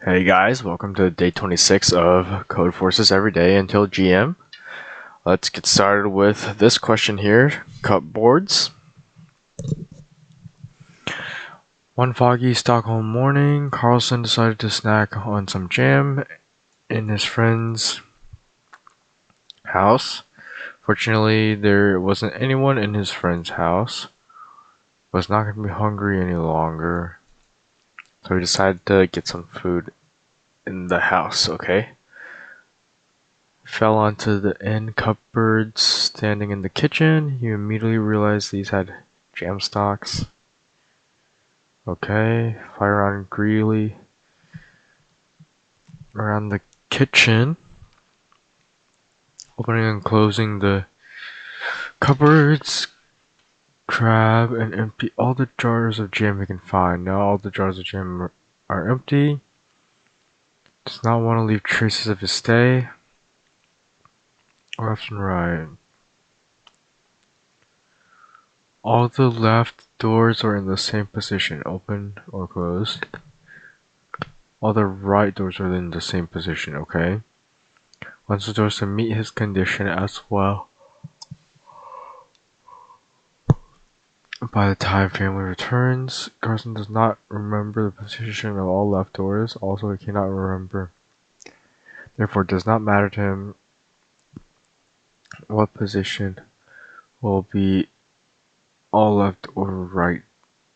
Hey guys, welcome to day 26 of Codeforces Every Day Until GM. Let's get started with this question here. Cupboards. One foggy Stockholm morning, Carlson decided to snack on some jam in his friend's house. Fortunately, there wasn't anyone in his friend's house. Was not going to be hungry any longer. So he decided to get some food in the house, okay? Fell onto the end cupboards standing in the kitchen. He immediately realized these had jam stocks. Okay, fire around greedily around the kitchen, opening and closing the cupboards. Grab and empty all the jars of jam he can find. Now all the jars of jam are empty. Does not want to leave traces of his stay. Left and right. All the left doors are in the same position, open or closed. All the right doors are in the same position, okay? Wants the doors to meet his condition as well. By the time family returns, Carson does not remember the position of all left doors. Also, he cannot remember. Therefore, it does not matter to him what position will be all left or right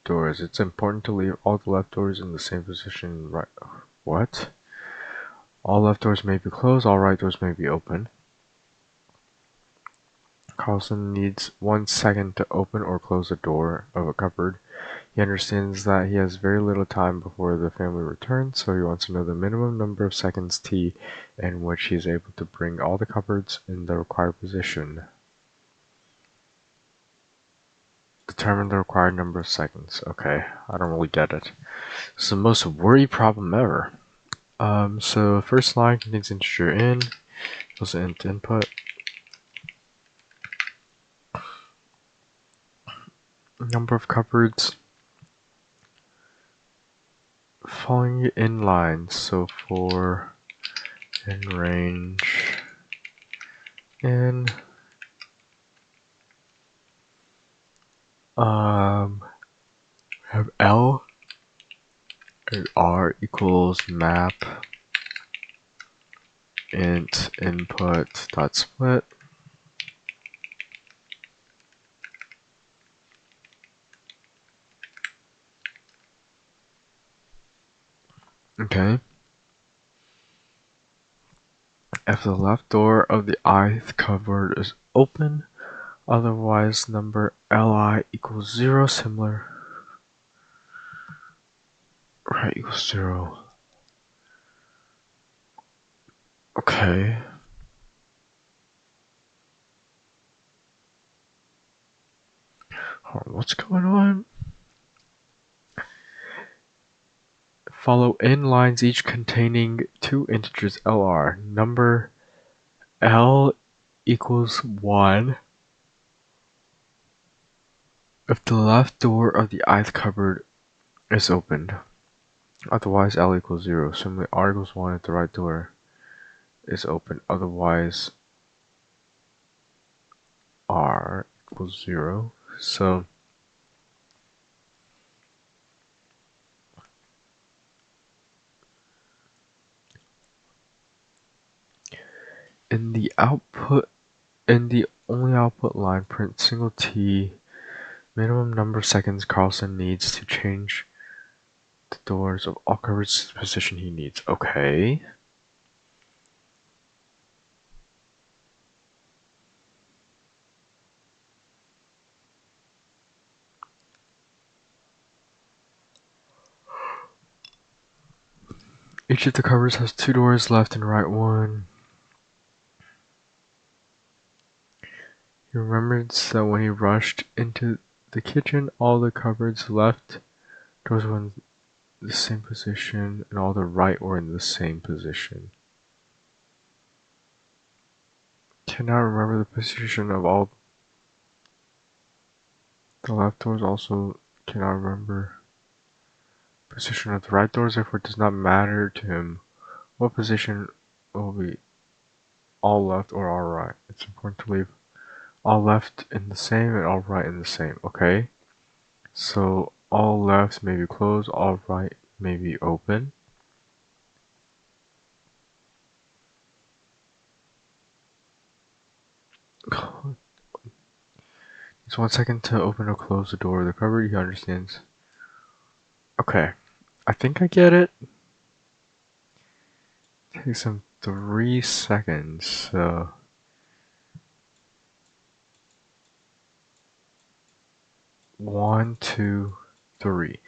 doors. It's important to leave all the left doors in the same position. Right? What? All left doors may be closed. All right doors may be open. Carlson needs 1 second to open or close the door of a cupboard. He understands that he has very little time before the family returns, so he wants to know the minimum number of seconds T in which he is able to bring all the cupboards in the required position. Determine the required number of seconds. Okay, I don't really get it. It's the most worry problem ever. So first line contains integer in, equals int input. Number of cupboards following in lines. So for in range in have L and R equals map int input dot split. Okay. If the left door of the ith cupboard is open, otherwise number li equals 0, similar. Right equals 0. Okay. Hold on, what's going on? Follow in lines each containing two integers LR. Number L equals 1 if the left door of the ith cupboard is opened. Otherwise L equals 0. Similarly, R equals 1 if the right door is open. Otherwise R equals 0. So in the only output line, print single T minimum number of seconds Carlson needs to change the doors of all cupboards to the position he needs. Okay. Each of the cupboards has two doors, left and right one. He remembers that when he rushed into the kitchen, all the cupboards left doors were in the same position and all the right were in the same position. Cannot remember the position of all the left doors, also cannot remember Position of the right doors therefore does not matter to him. What position will be all left or all right? It's important to leave all left in the same and all right in the same. Okay, so all left may be closed, all right may be open. It's 1 second to open or close the door of the cupboard. He understands. Okay, I think I get it. Takes him 3 seconds. So 1, 2, 3.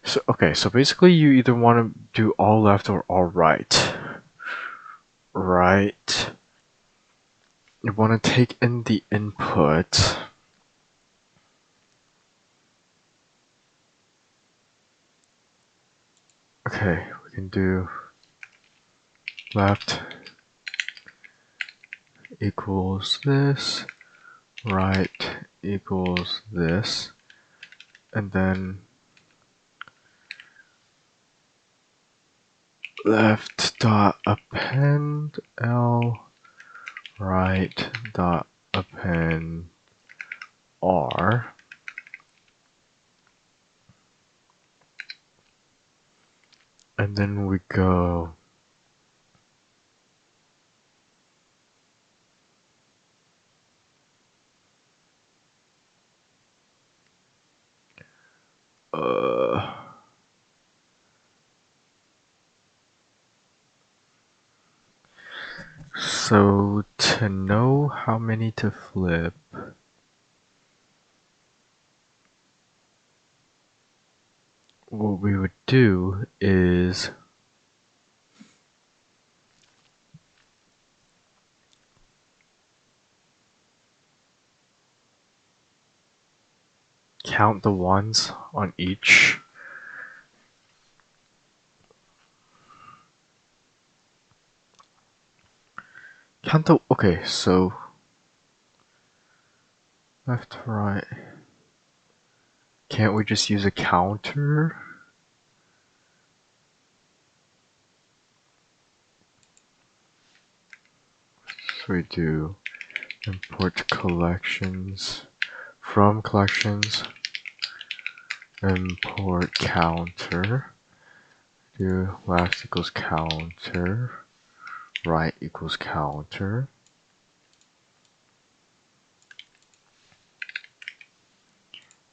So okay, so basically you either want to do all left or all right. Right. You want to take in the input. Okay, we can do left equals this, right equals this, and then left dot append L, right dot append R. And then we go so to know how many to flip, what we would do is count the ones on each. Okay, so left to right. Can't we just use a counter? So we do import collections from collections, import counter, do left equals counter, right equals counter,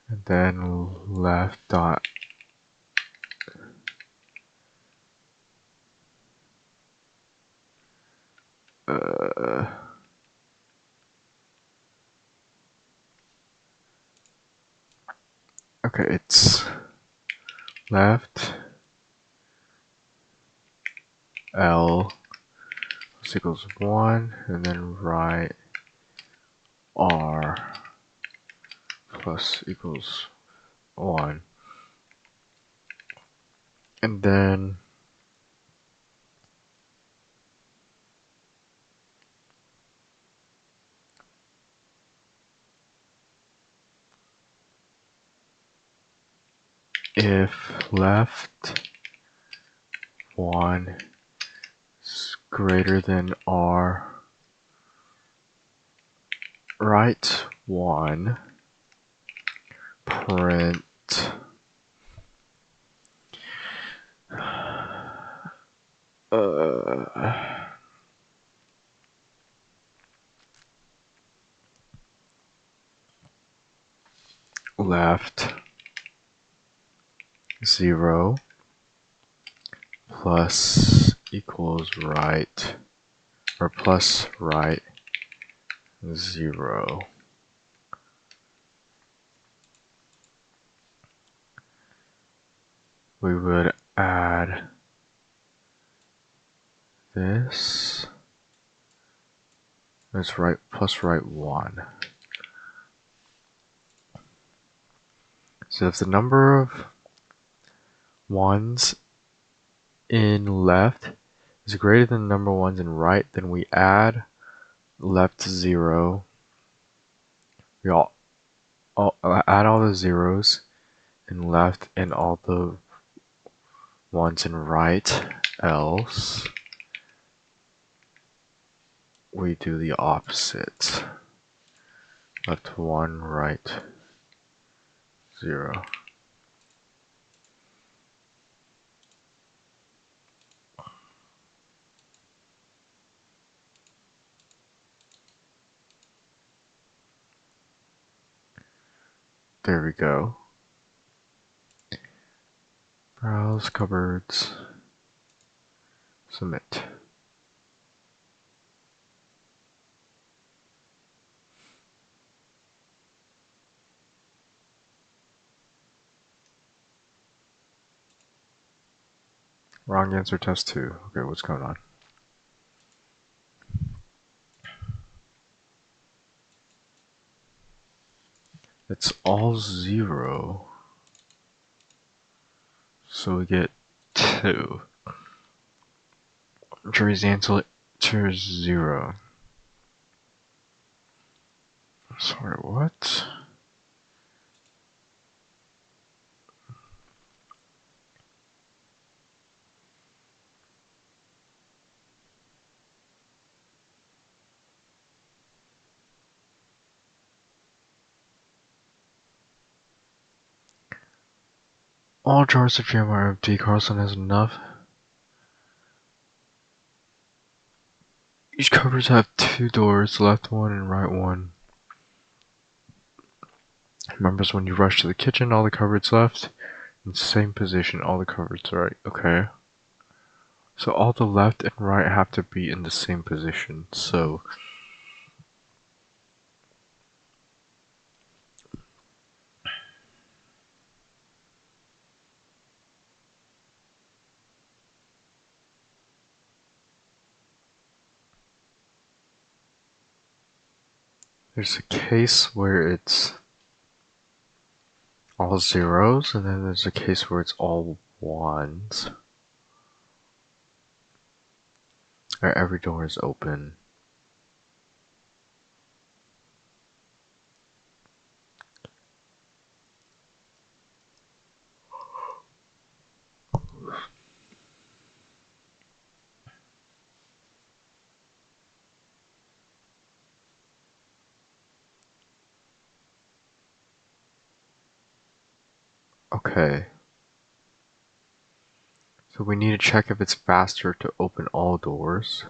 and then left dot okay, it's left L equals 1, and then right R plus equals 1. And then if left 1 is greater than R, right 1, print left 0 plus equals right, or plus right 0. We would add this. That's right plus right 1. So if the number of ones in left is greater than the number of ones in right, then we add left 0. We add all the zeros in left and all the once in right, else we do the opposite. Left 1, right 0. There we go. Browse cupboards. Submit. Wrong answer, test 2. Okay, what's going on? It's all 0. So we get 2. Jury's answer is 0. Sorry, what? All jars of jam are empty. Carlson has enough. Each cupboards have 2 doors, left 1 and right 1. Remembers when you rush to the kitchen, all the cupboards left in the same position, all the cupboards right. Okay. So all the left and right have to be in the same position. So there's a case where it's all zeros, and then there's a case where it's all ones. Where every door is open. Okay. So we need to check if it's faster to open all doors,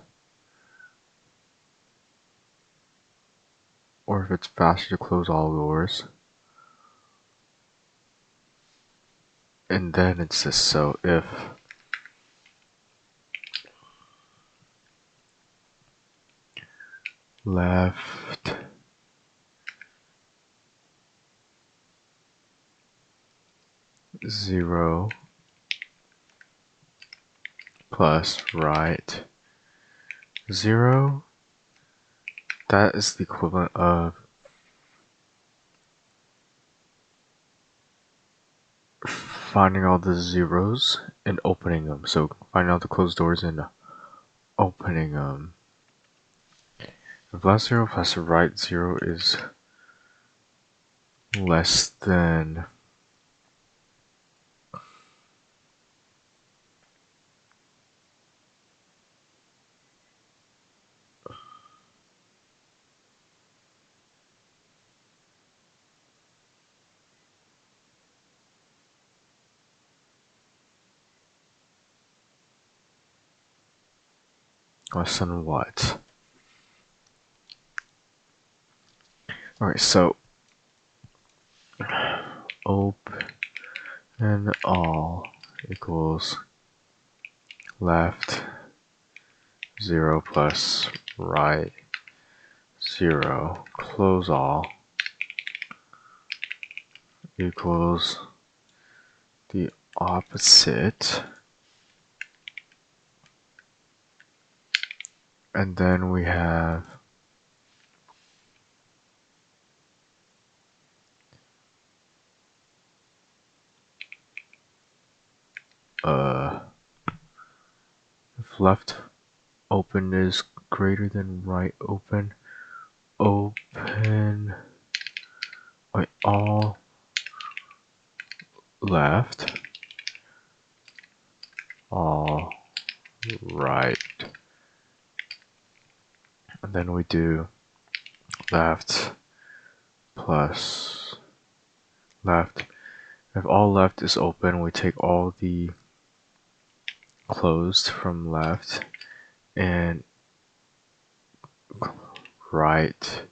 or if it's faster to close all doors. And then it's this, so if left zero plus right 0, that is the equivalent of finding all the zeros and opening them. So finding out the closed doors and opening them. If left 0 plus right 0 is less than what? Alright, so open all equals left 0 plus right 0, close all equals the opposite, and then we have if left open is greater than right open, open all left all right. And then we do left plus left. If all left is open, we take all the closed from left and right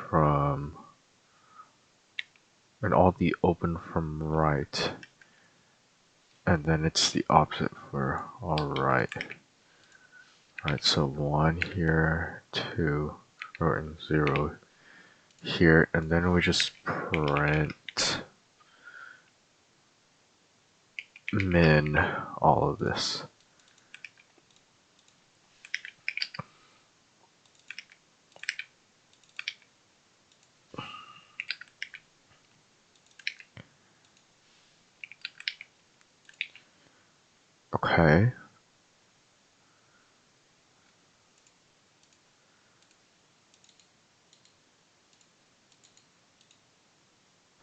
from, and all the open from right. And then it's the opposite for all right. Alright, so 1 here, 2, or 0 here, and then we just print min all of this. Okay.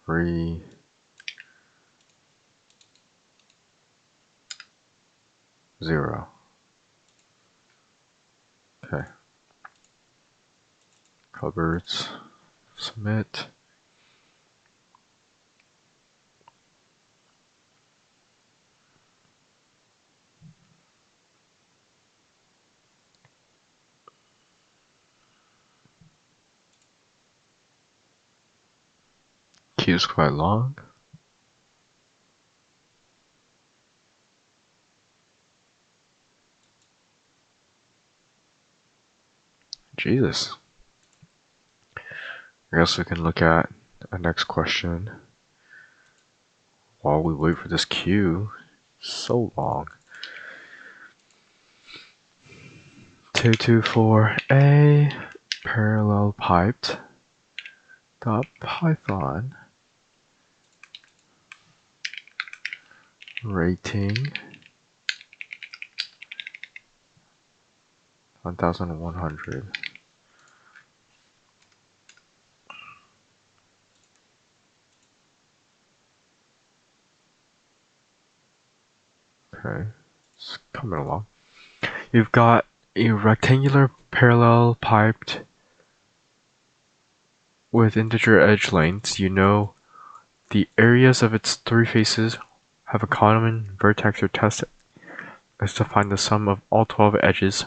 Three, 0. Okay. Cupboards. Submit. Queue's quite long. Jesus. I guess we can look at a next question while we wait for this queue. So long. 224a parallel piped dot python rating 1100. Okay, it's coming along. You've got a rectangular parallel piped with integer edge lengths. You know the areas of its three faces have a common vertex. Your test is to find the sum of all 12 edges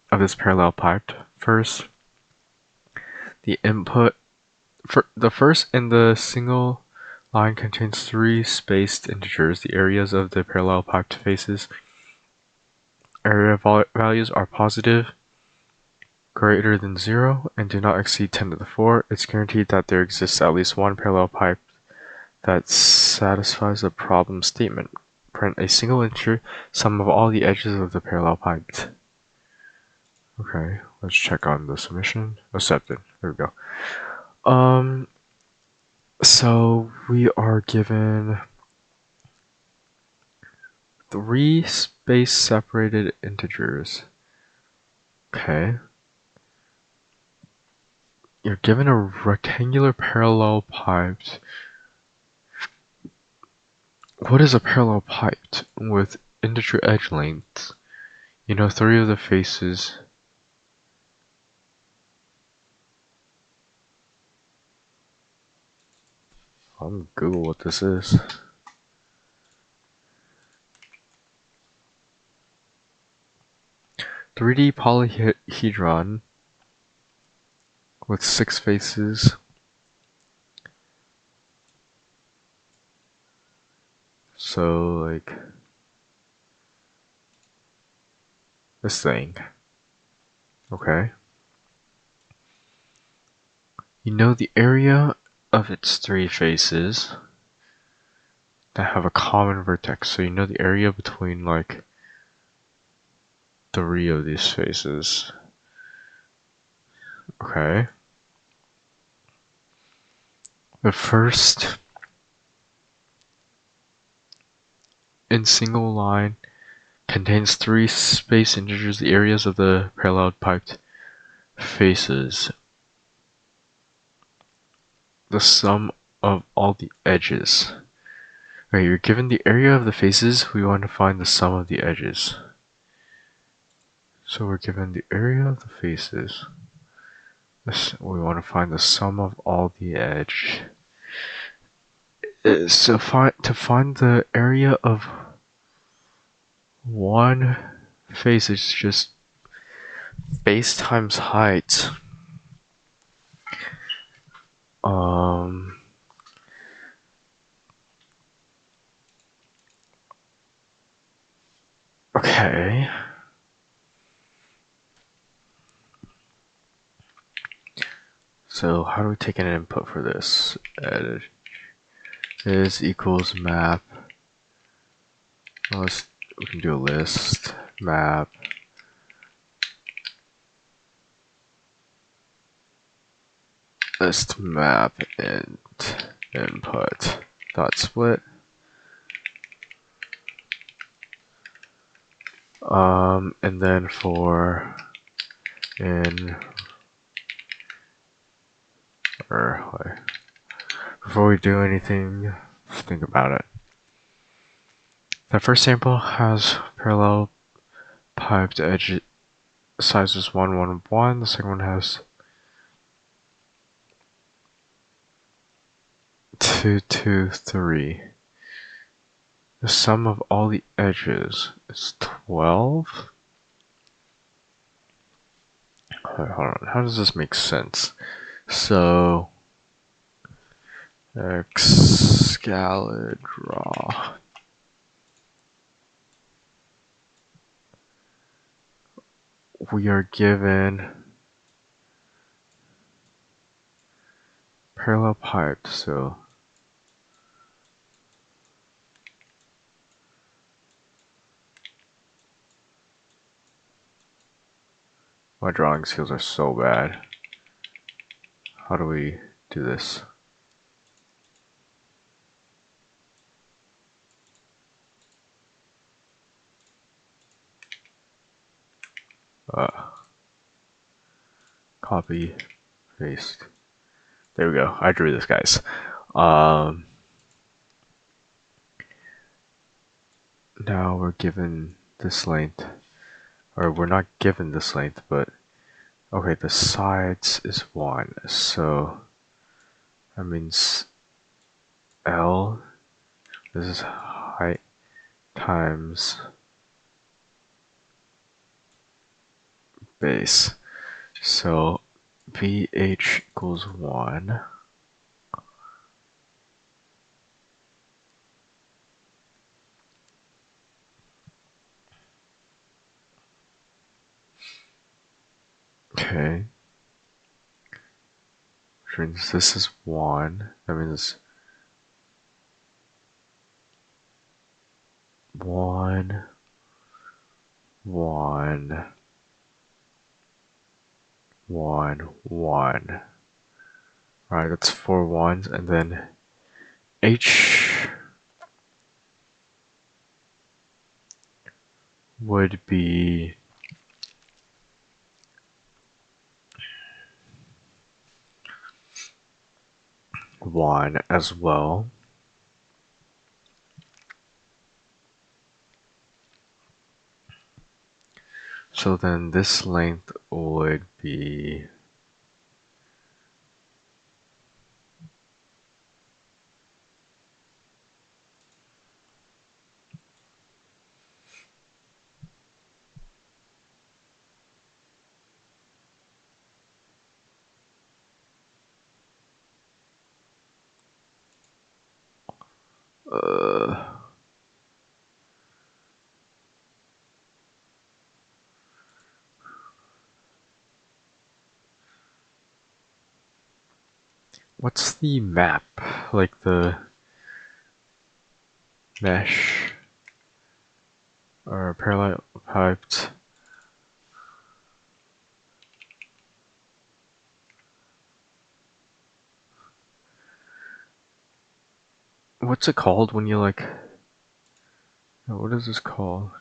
of this parallel pipe. First, the input for the first in the single line contains three spaced integers. The areas of the parallel piped faces area values are positive, greater than 0, and do not exceed 10 to the 4. It's guaranteed that there exists at least one parallel pipe that satisfies the problem statement. Print a single integer sum of all the edges of the parallel pipe. Okay, let's check on the submission. Accepted. There we go. So we are given three space separated integers. Okay. You're given a rectangular parallel pipe. What is a parallel pipe with integer edge lengths? You know, three of the faces. I'm gonna Google what this is. 3D polyhedron with 6 faces. So, like, this thing. Okay. You know the area of its 3 faces that have a common vertex. So you know the area between, like, 3 of these faces. Okay. The first in single line contains 3 space integers, the areas of the parallel piped faces. The sum of all the edges. Okay, you're given the area of the faces. We want to find the sum of the edges. So we're given the area of the faces. We want to find the sum of all the edge. So to find the area of one face is just base times height. Okay. So how do we take an input for this? Edit is equals map. We can do a list map. List map and input dot split. And then for before we do anything, let's think about it. The first sample has parallel piped edge sizes 1, 1, 1. The second one has 2, 2, 3. The sum of all the edges is 12. Hold on, how does this make sense? So, Excalibur draw. We are given parallel piped, so my drawing skills are so bad. How do we do this? Copy, paste. There we go. I drew this, guys. Now we're given this length, or we're not given this length, but okay, the sides is 1, so that means L, this is height times base. So BH equals 1. Okay. Which means this is 1. That means 1, 1, 1, 1. Alright, that's 4 ones, and then H would be 1 as well. So then this length would be what's the map? Like the mesh or parallel piped. What's it called when you like, what is this called?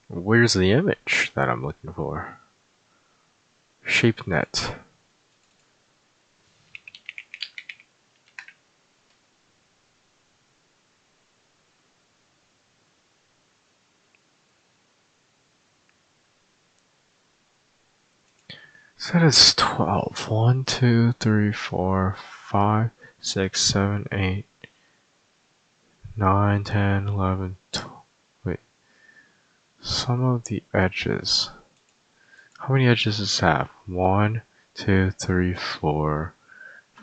Where's the image that I'm looking for? ShapeNet. So that is 12. 1, 2, 3, 4, 5, 6, 7, 8, 9, 10, 11, 12. Wait. Some of the edges. How many edges does this have? 1, 2, 3, 4,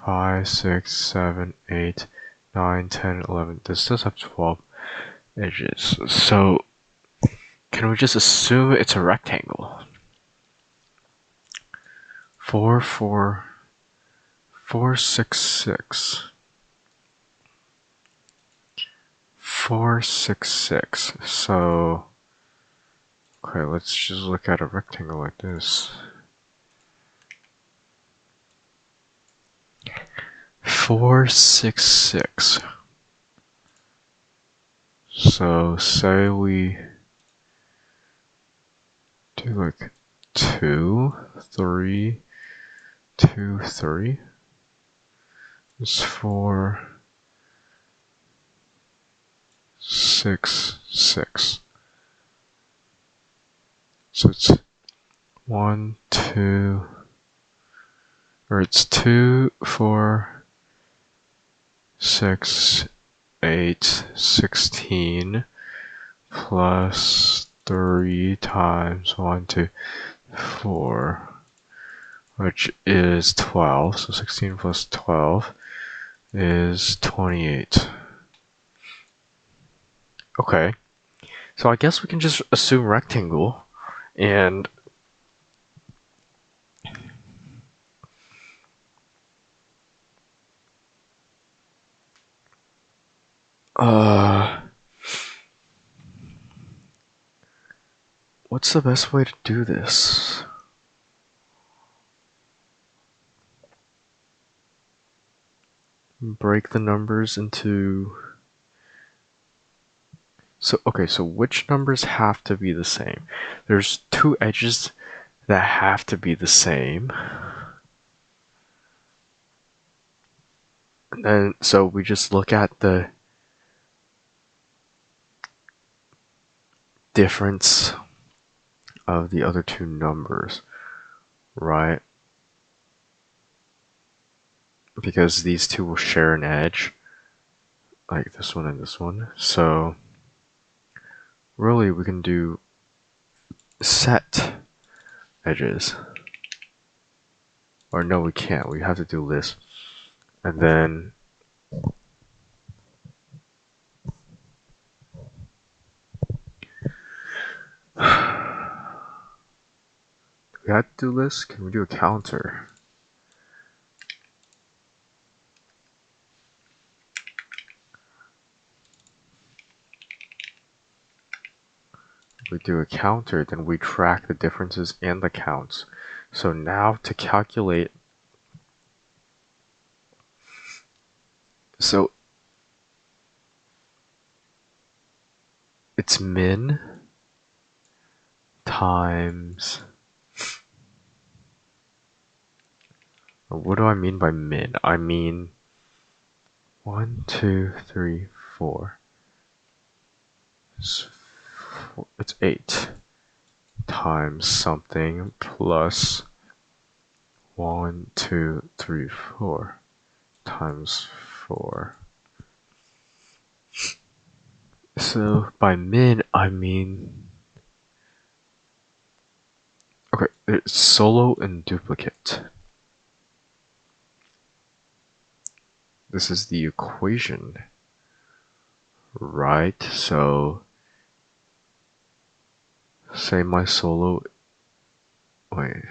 5, 6, 7, 8, 9, 10, 11. This does have 12 edges. So, can we just assume it's a rectangle? 4, 4, 4, 6, 6. 4, 6, 6. So, okay, let's just look at a rectangle like this. 4, 6, 6. So, say we do like 2, 3, 2, 3. It's 4, 6, 6. So it's 1, 2, or it's 2, 4, 6, 8, 16 plus 3 times 1, 2, 4, which is 12. So 16 plus 12 is 28. Okay, so I guess we can just assume rectangle, and what's the best way to do this? Break the numbers into... So, okay, so which numbers have to be the same? There's two edges that have to be the same. And then, so we just look at the difference of the other two numbers, right? Because these two will share an edge, like this one and this one. So, really, we can do set edges. Or no, we can't. We have to do list. And then we have to do list. Can we do a counter? If we do a counter, then we track the differences and the counts. So now to calculate, so it's min times, or what do I mean by min? I mean 1, 2, 3, 4. It's 8 times something plus 1, 2, 3, 4 times 4. So by min, I mean, okay, it's solo and duplicate. This is the equation, right? So say my solo, wait,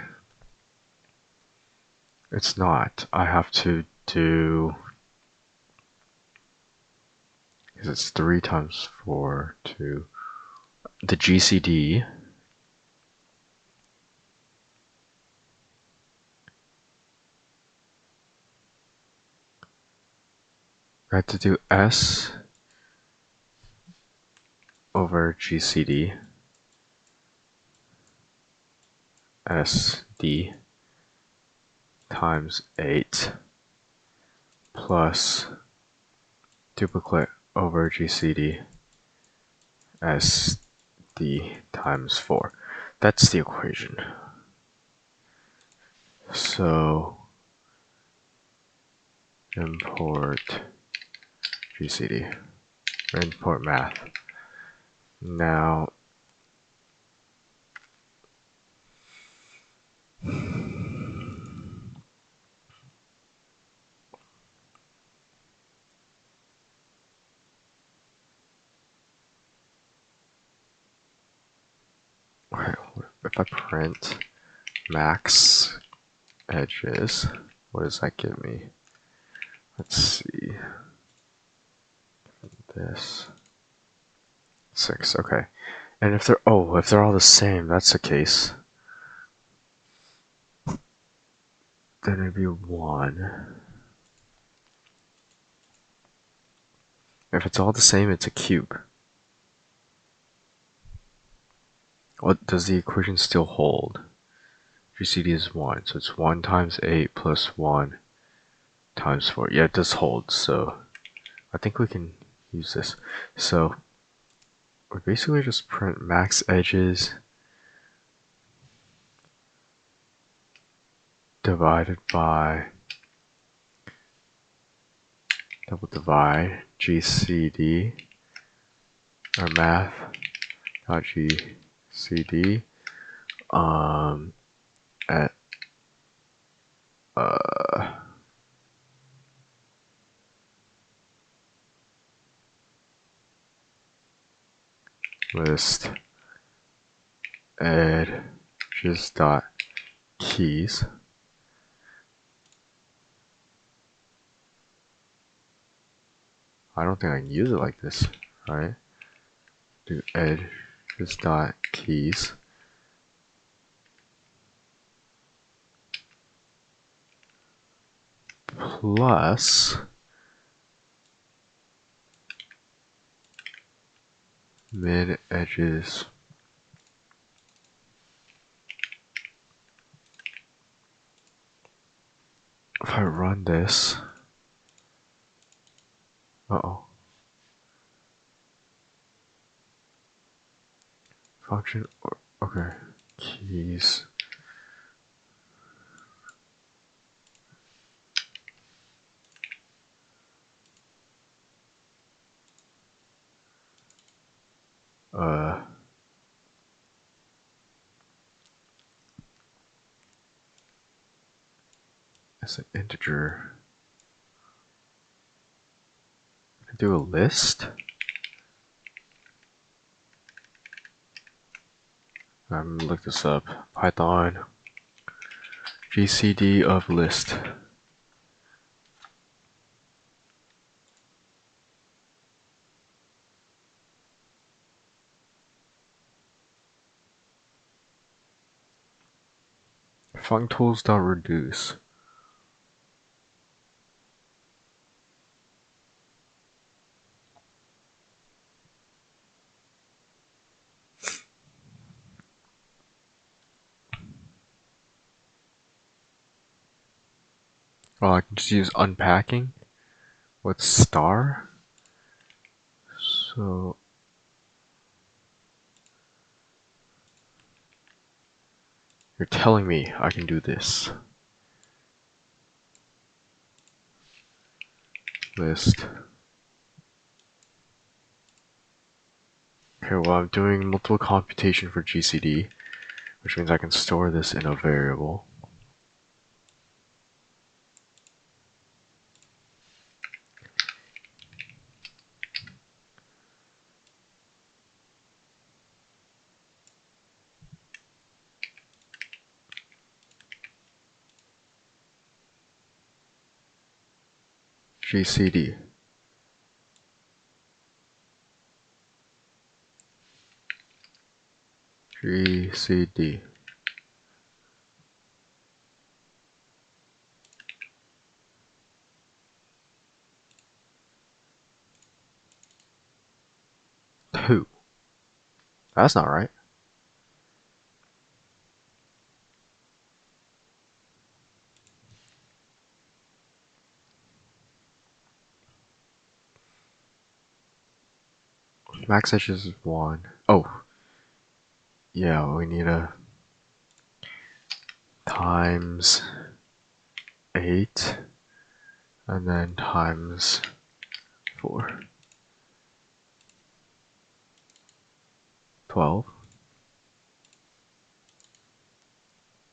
it's not. I have to do, because it's 3 times 4, 2, the GCD. I have to do S over GCD. SD times 8 plus duplicate over GCD SD times 4. That's the equation. So import GCD, or import math. Now, okay, if I print max edges, what does that give me? Let's see. This 6. Okay, and if they're all the same, that's the case. Then it'd be 1. If it's all the same, it's a cube. What does the equation still hold? GCD is 1, so it's 1 times 8 plus 1 times 4. Yeah, it does hold, so I think we can use this. So we basically just print max edges divided by double divide GCD, or math dot GCD at list edges dot keys. I don't think I can use it like this, right? Do edges dot keys plus mid edges if I run this, function, okay, keys, as an integer, do a list. I'm gonna look this up. Python GCD of list. Functools.reduce. Oh, I can just use unpacking with star. So you're telling me I can do this. List. Okay, well I'm doing multiple computation for GCD, which means I can store this in a variable. GCD. GCD. Two. That's not right. Max edges is 1. Oh, yeah, we need a times 8 and then times 4. 12.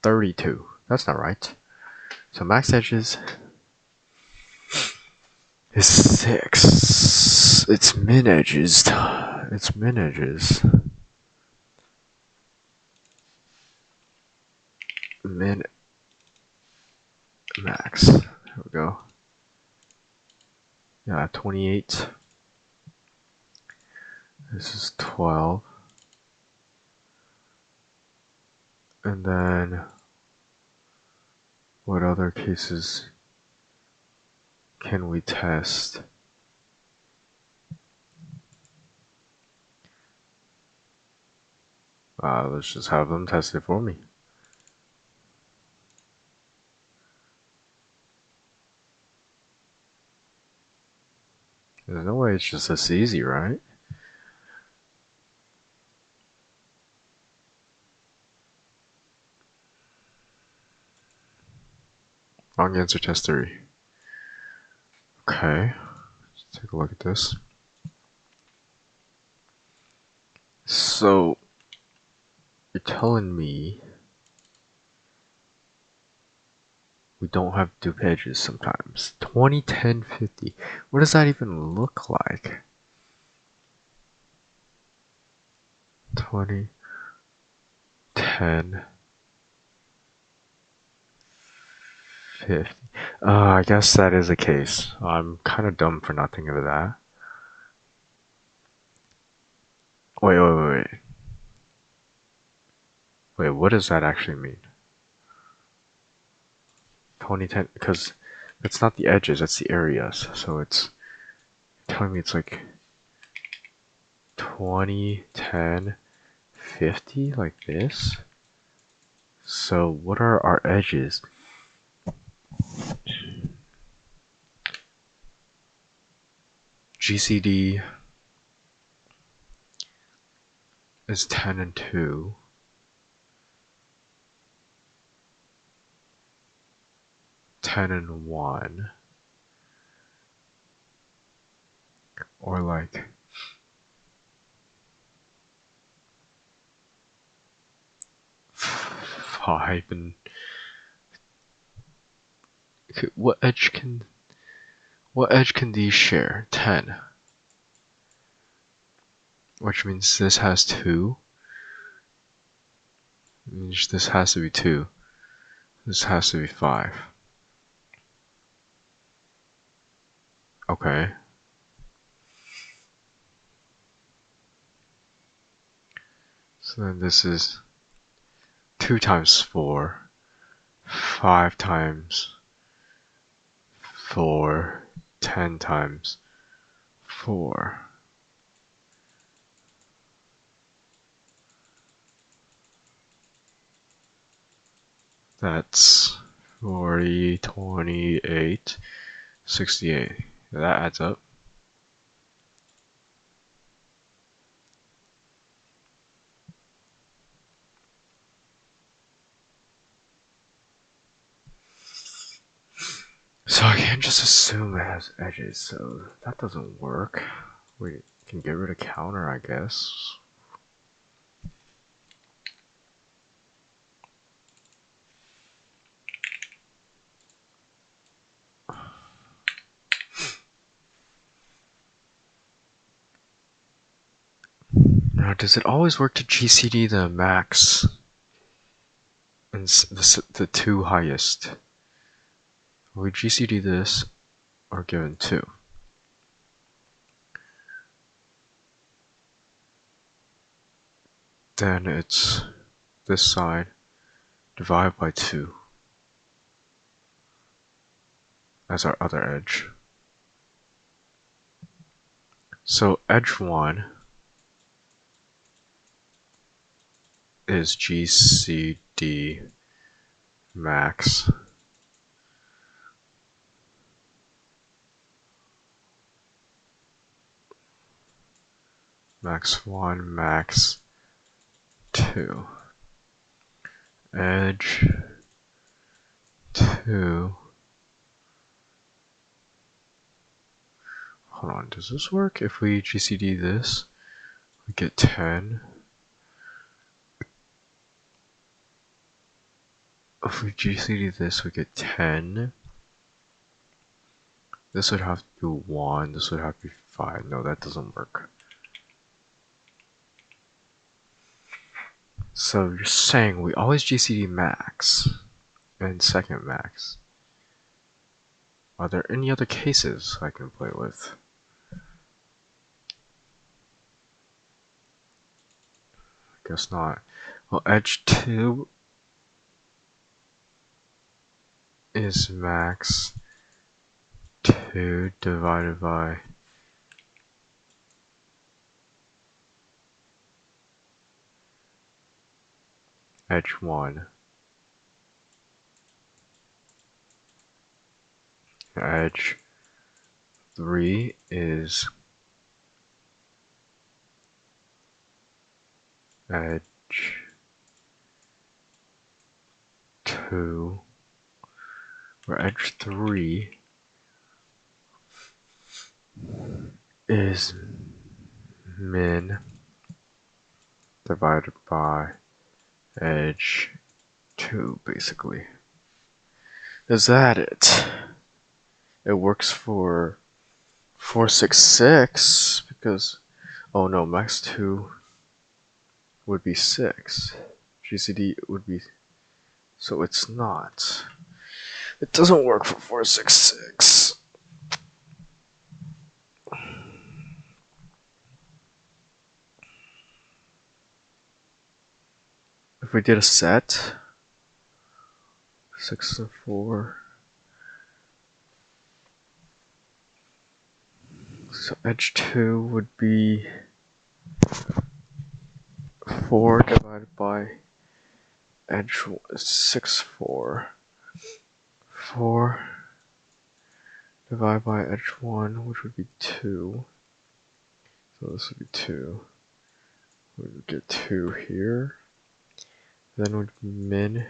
32. That's not right. So max edges is 6. It's min edges. It's min edges. Min max. There we go. Yeah, 28. This is 12. And then what other cases can we test? Let's just have them test it for me. There's no way it's just this easy, right? Wrong answer, test 3. Okay, let's take a look at this. So, you're telling me we don't have dupe edges sometimes. 20, 10, 50. What does that even look like? 20, 10, 50. I guess that is the case. I'm kind of dumb for not thinking of that. Wait. Wait, what does that actually mean? 20, 10, because that's not the edges, that's the areas. So it's telling me it's like 20, 10, 50, like this. So what are our edges? GCD is 10 and 2. 10 and 1. Or like 5 and what edge can these share? 10. Which means this has 2. Means this has to be 2. This has to be 5. Okay. So then this is 2 times 4. 5 times 4. 10 times 4. That's 40, 28, 68. That adds up. So I can't just assume it has edges, so that doesn't work. We can get rid of counter, I guess. Now, does it always work to GCD the max and the 2 highest? We GCD this or given 2. Then it's this side divided by 2 as our other edge. So edge 1 is GCD max. max 1, max 2. Edge 2. Hold on, does this work? If we GCD this, we get 10. If we GCD this, we get 10. This would have to be 1, this would have to be 5. No, that doesn't work. So you're saying we always GCD max and second max. Are there any other cases I can play with? Guess not. Well, edge 2 is max 2 divided by edge 1. Edge 3 is edge 2, where edge 3 is min divided by edge 2, basically. Is that it? It works for 466 because, oh no, max 2 would be 6. GCD would be, so it's not. It doesn't work for 466. If we did a set, 6 and 4, so edge 2 would be 4 divided by edge 6, 4. 4 divided by edge 1, which would be 2. So this would be 2. We would get 2 here. Then would be min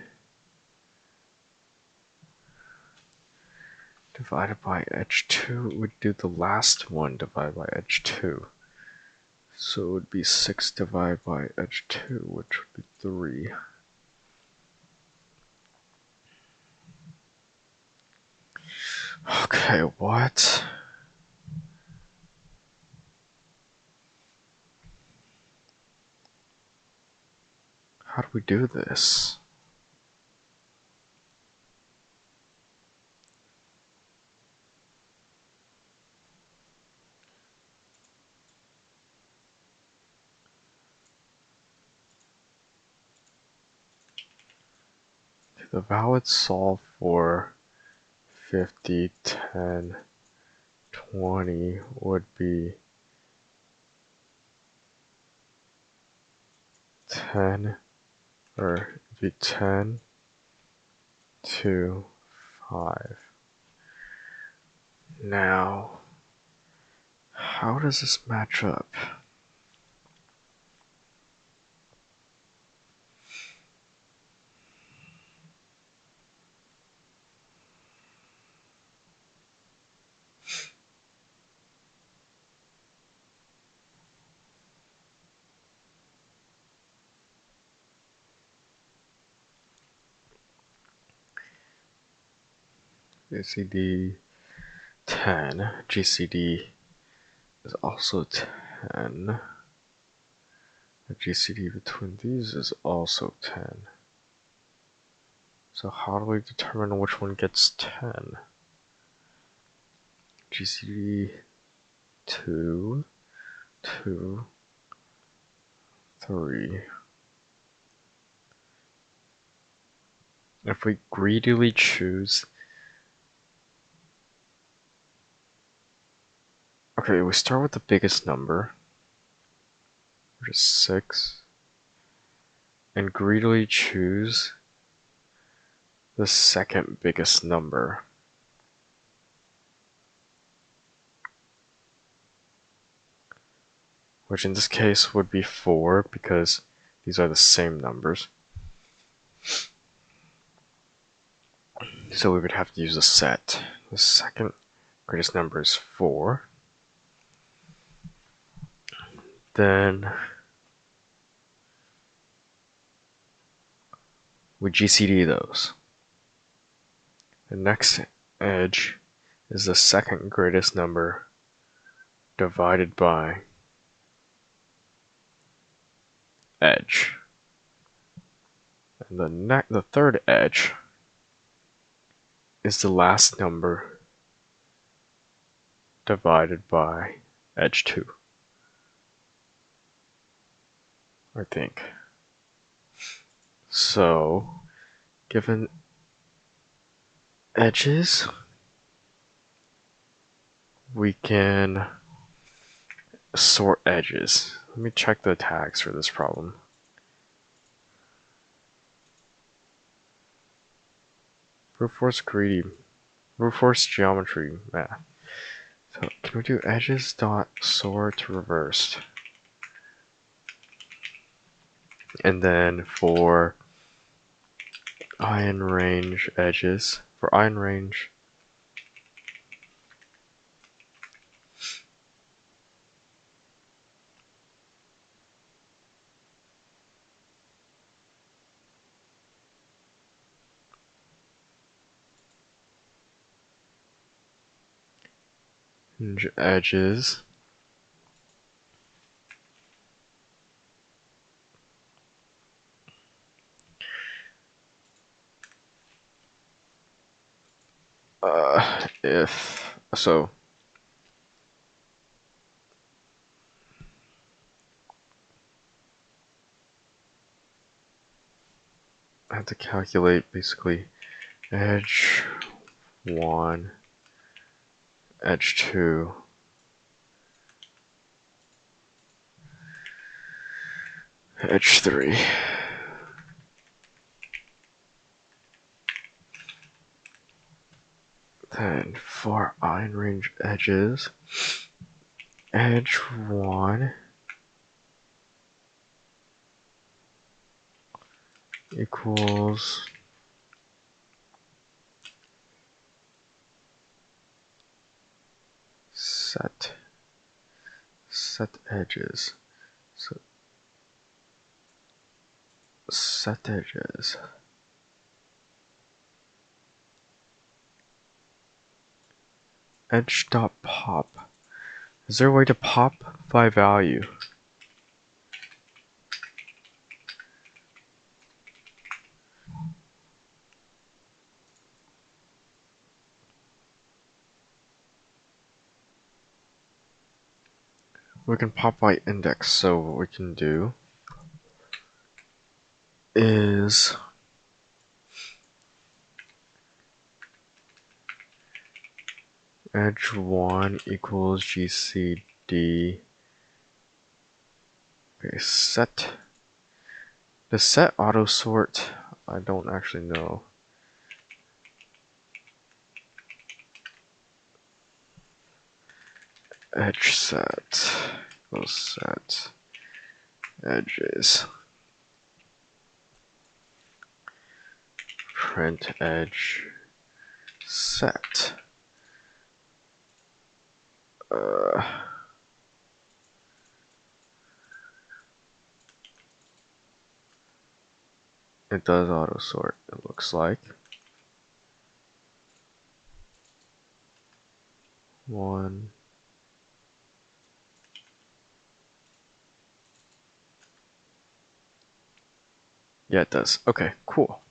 divided by edge 2. It would do the last one divided by edge 2. So it would be 6 divided by edge 2, which would be 3. Okay, what? How do we do this? The valid solve for 50, 10, 20 would be 10, or it'd be 10, 2, 5. Now, how does this match up? GCD 10, GCD is also 10. The GCD between these is also 10. So how do we determine which one gets 10? GCD 2, 2, 3. If we greedily choose, okay, we start with the biggest number, which is 6, and greedily choose the second biggest number. which in this case would be 4 because these are the same numbers. So we would have to use a set. The second greatest number is 4. Then we GCD those. The next edge is the second greatest number divided by edge. And the third edge is the last number divided by edge 2, I think. So, given edges, we can sort edges. Let me check the tags for this problem. Brute force geometry math. So can we do edges dot sort reversed? And then for iron range edges, for iron range, edges if so I have to calculate basically edge 1, edge 2, edge 3. Then for iron range edges, edge 1 equals set edges. So set edges. Edge dot pop. Is there a way to pop by value? We can pop by index, so what we can do is edge 1 equals GCD. Okay, set. The set auto sort, I don't actually know. Edge set equals set edges. Print edge set. It does auto sort, it looks like. 1. Yeah, it does. Okay, cool.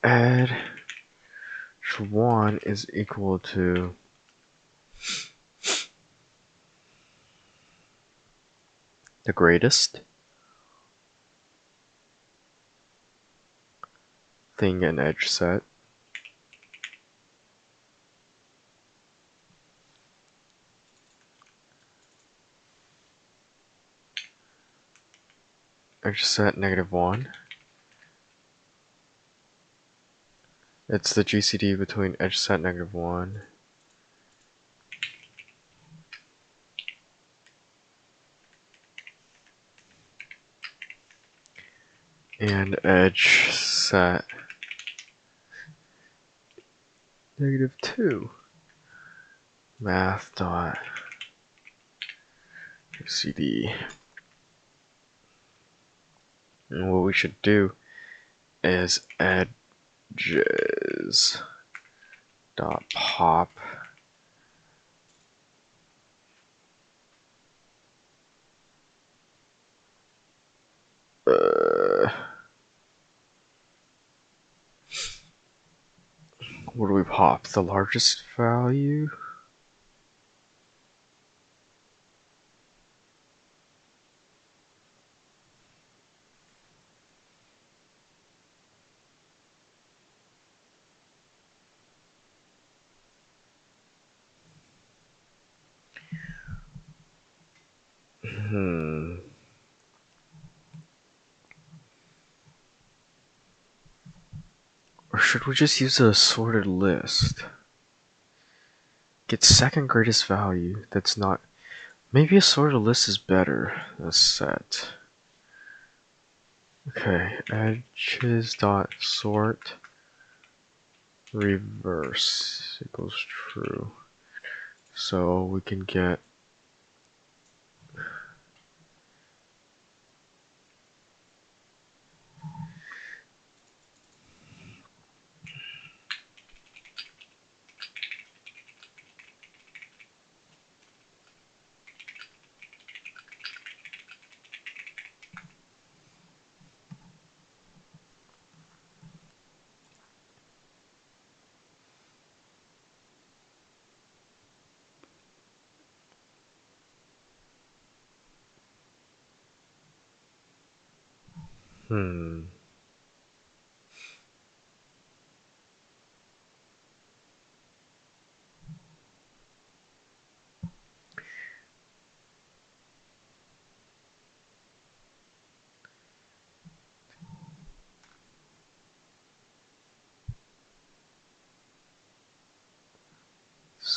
Edge 1 is equal to the greatest thing in edge set. Edge set -1. It's the GCD between edge set -1 and edge set -2. Math dot cd. And what we should do is edges dot pop what do we pop? The largest value? Or should we just use a sorted list? Get second greatest value. That's not. Maybe a sorted list is better. A set. Okay, edges dot sort reverse equals true. So we can get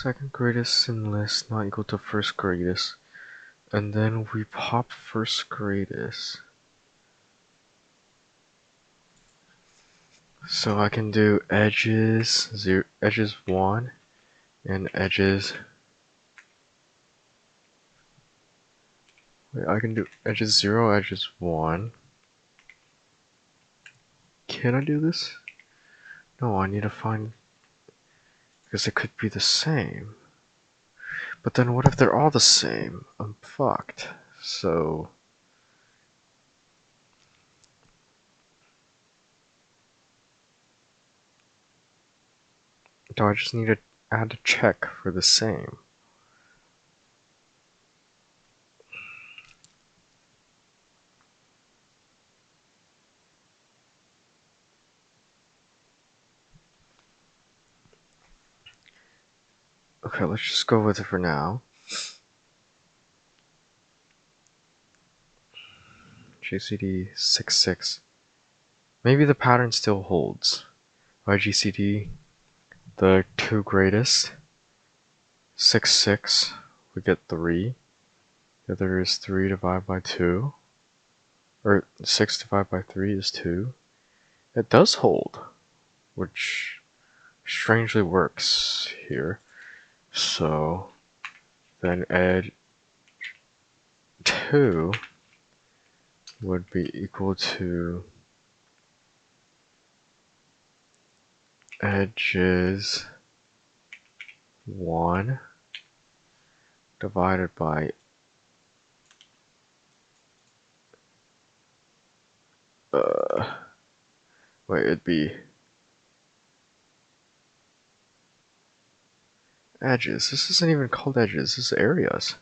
second greatest in list not equal to first greatest. And then we pop first greatest. So I can do edges 1 and edges. Wait, I can do edges 0, edges 1. Can I do this? No, I need to find, because it could be the same. But then what if they're all the same? I'm fucked. So do I just need to add a check for the same? Okay, let's just go with it for now. GCD 66. Maybe the pattern still holds. YGCD, the two greatest. 6, we get 3. The other is 3 divided by 2. Or 6 divided by 3 is 2. It does hold, which strangely works here. So then ed 2 would be equal to edges 1 divided by it'd be edges. This isn't even called edges, this is areas.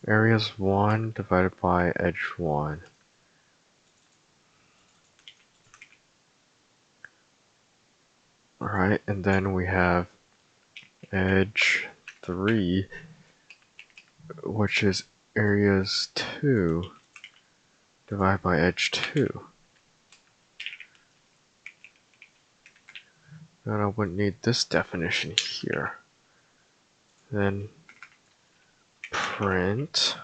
Areas 1 divided by edge 1. Alright, and then we have edge 3, which is areas 2 divided by edge 2. Then I wouldn't need this definition here. Then print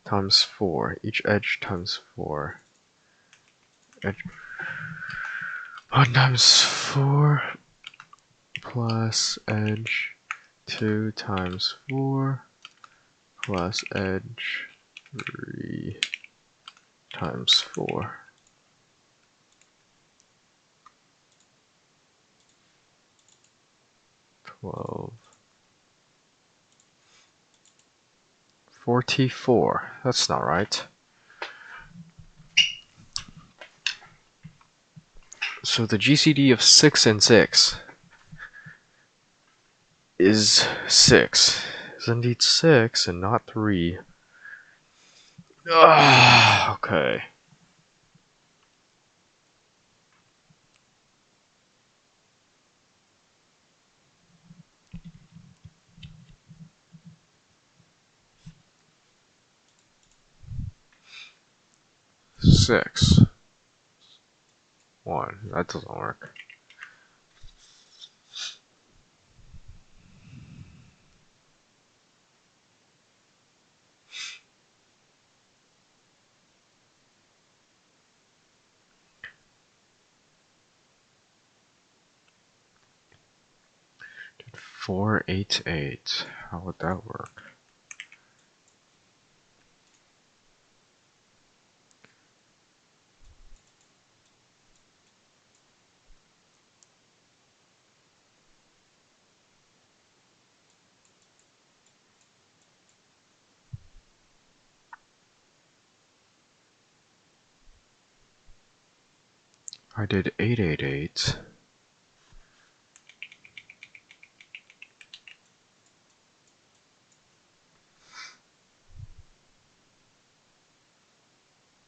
times 4, each edge times 4. Edge 1 times 4 plus edge 2 times 4 plus edge 3 times 4. 12. 44. That's not right. So the GCD of 6 and 6 is 6. Is indeed 6 and not 3. Okay. Six. 1. That doesn't work. Did 4, 8, 8. How would that work? I did 8, 8, 8.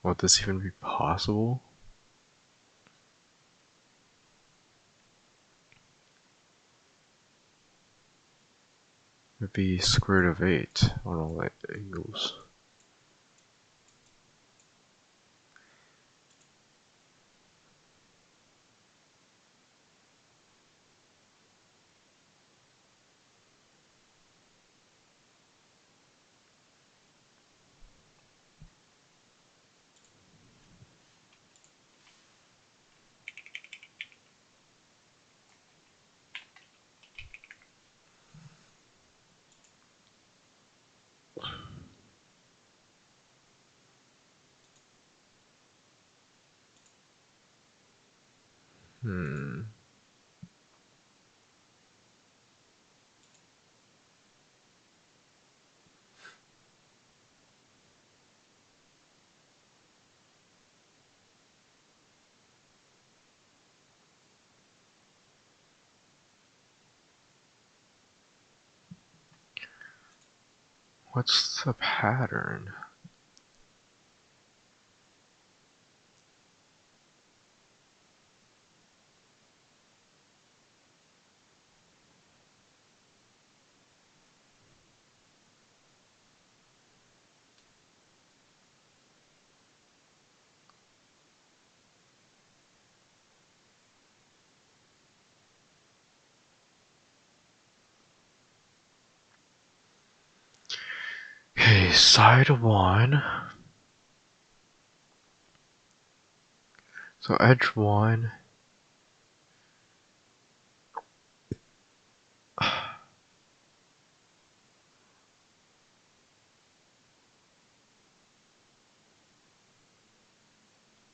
Would this even be possible? It'd be square root of 8 on all angles. What's the pattern? Okay, side 1. So edge 1.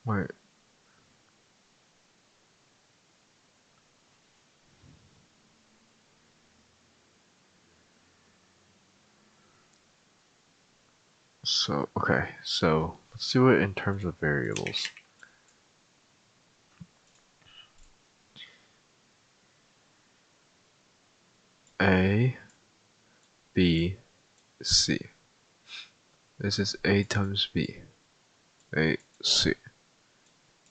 Wait. So, okay, so let's do it in terms of variables. A, B, C. This is A times B. A, C,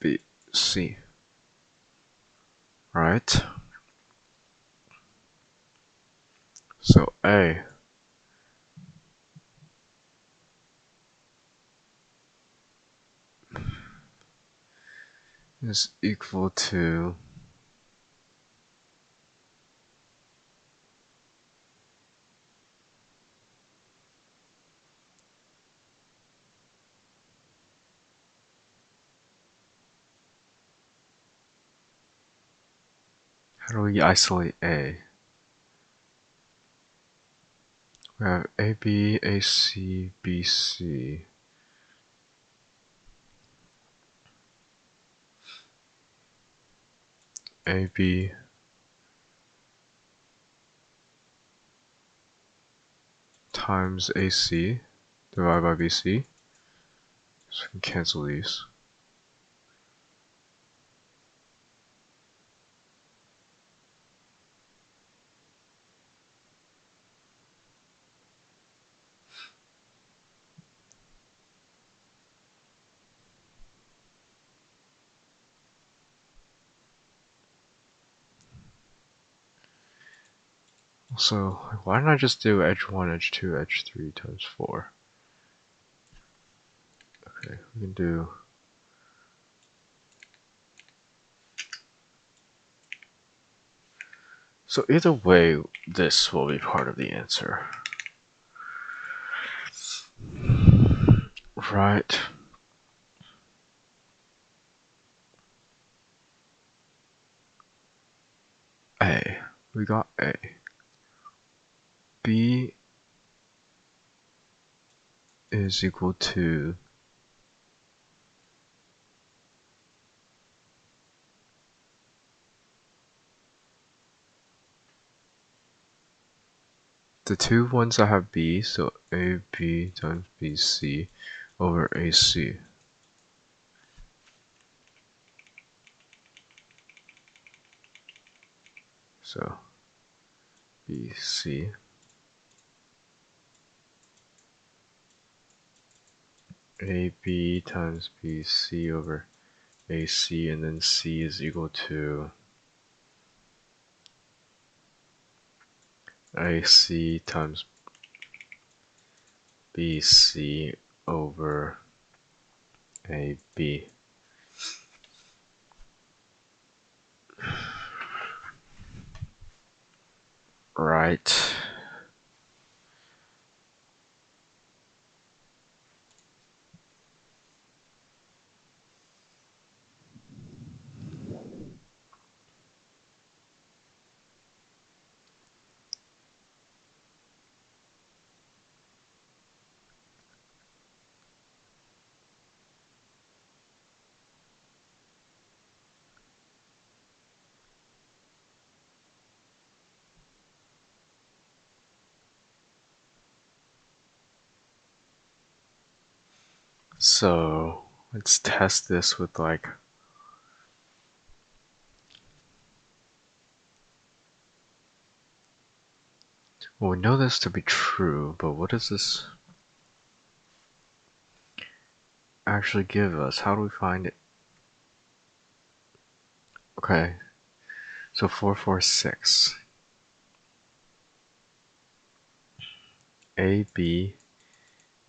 B, C. Right? So A is equal to How do we isolate A? We have AB, AC, BC. AB times AC divided by BC. So we can cancel these. So why don't I just do edge 1, edge 2, edge 3 times 4? Okay, we can do so either way, this will be part of the answer. Right. A. We got A. B is equal to the two ones that have B, so AB times BC over AC. So BC AB times BC over AC, and then C is equal to AC times BC over AB. Right. So let's test this with like, well, we know this to be true, but what does this actually give us? How do we find it? Okay, so 446. AB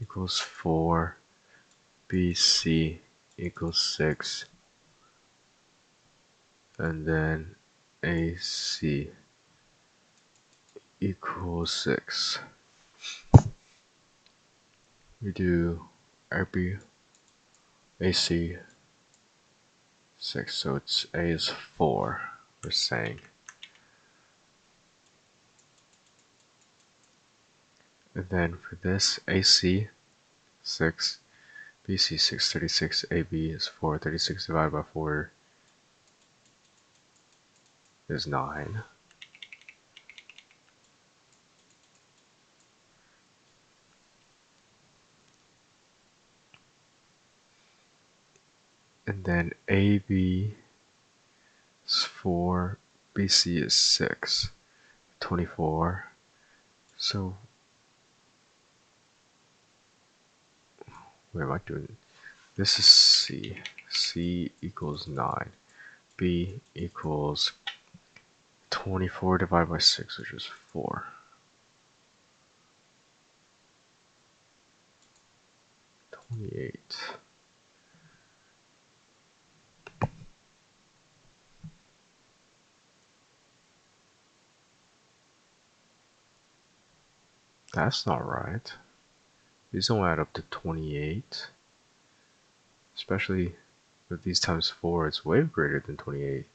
equals 4, BC equals 6, and then AC equals 6. We do AB, AC 6, so it's A is 4, we're saying. And then for this, AC 6, BC 636, AB is 436 divided by 4 is 9. And then AB is 4, BC is 6, 24. So, what am I doing? This is C. C equals 9. B equals 24 divided by 6, which is 4. 28. That's not right. These don't add up to 28. Especially with these times 4, it's way greater than 28.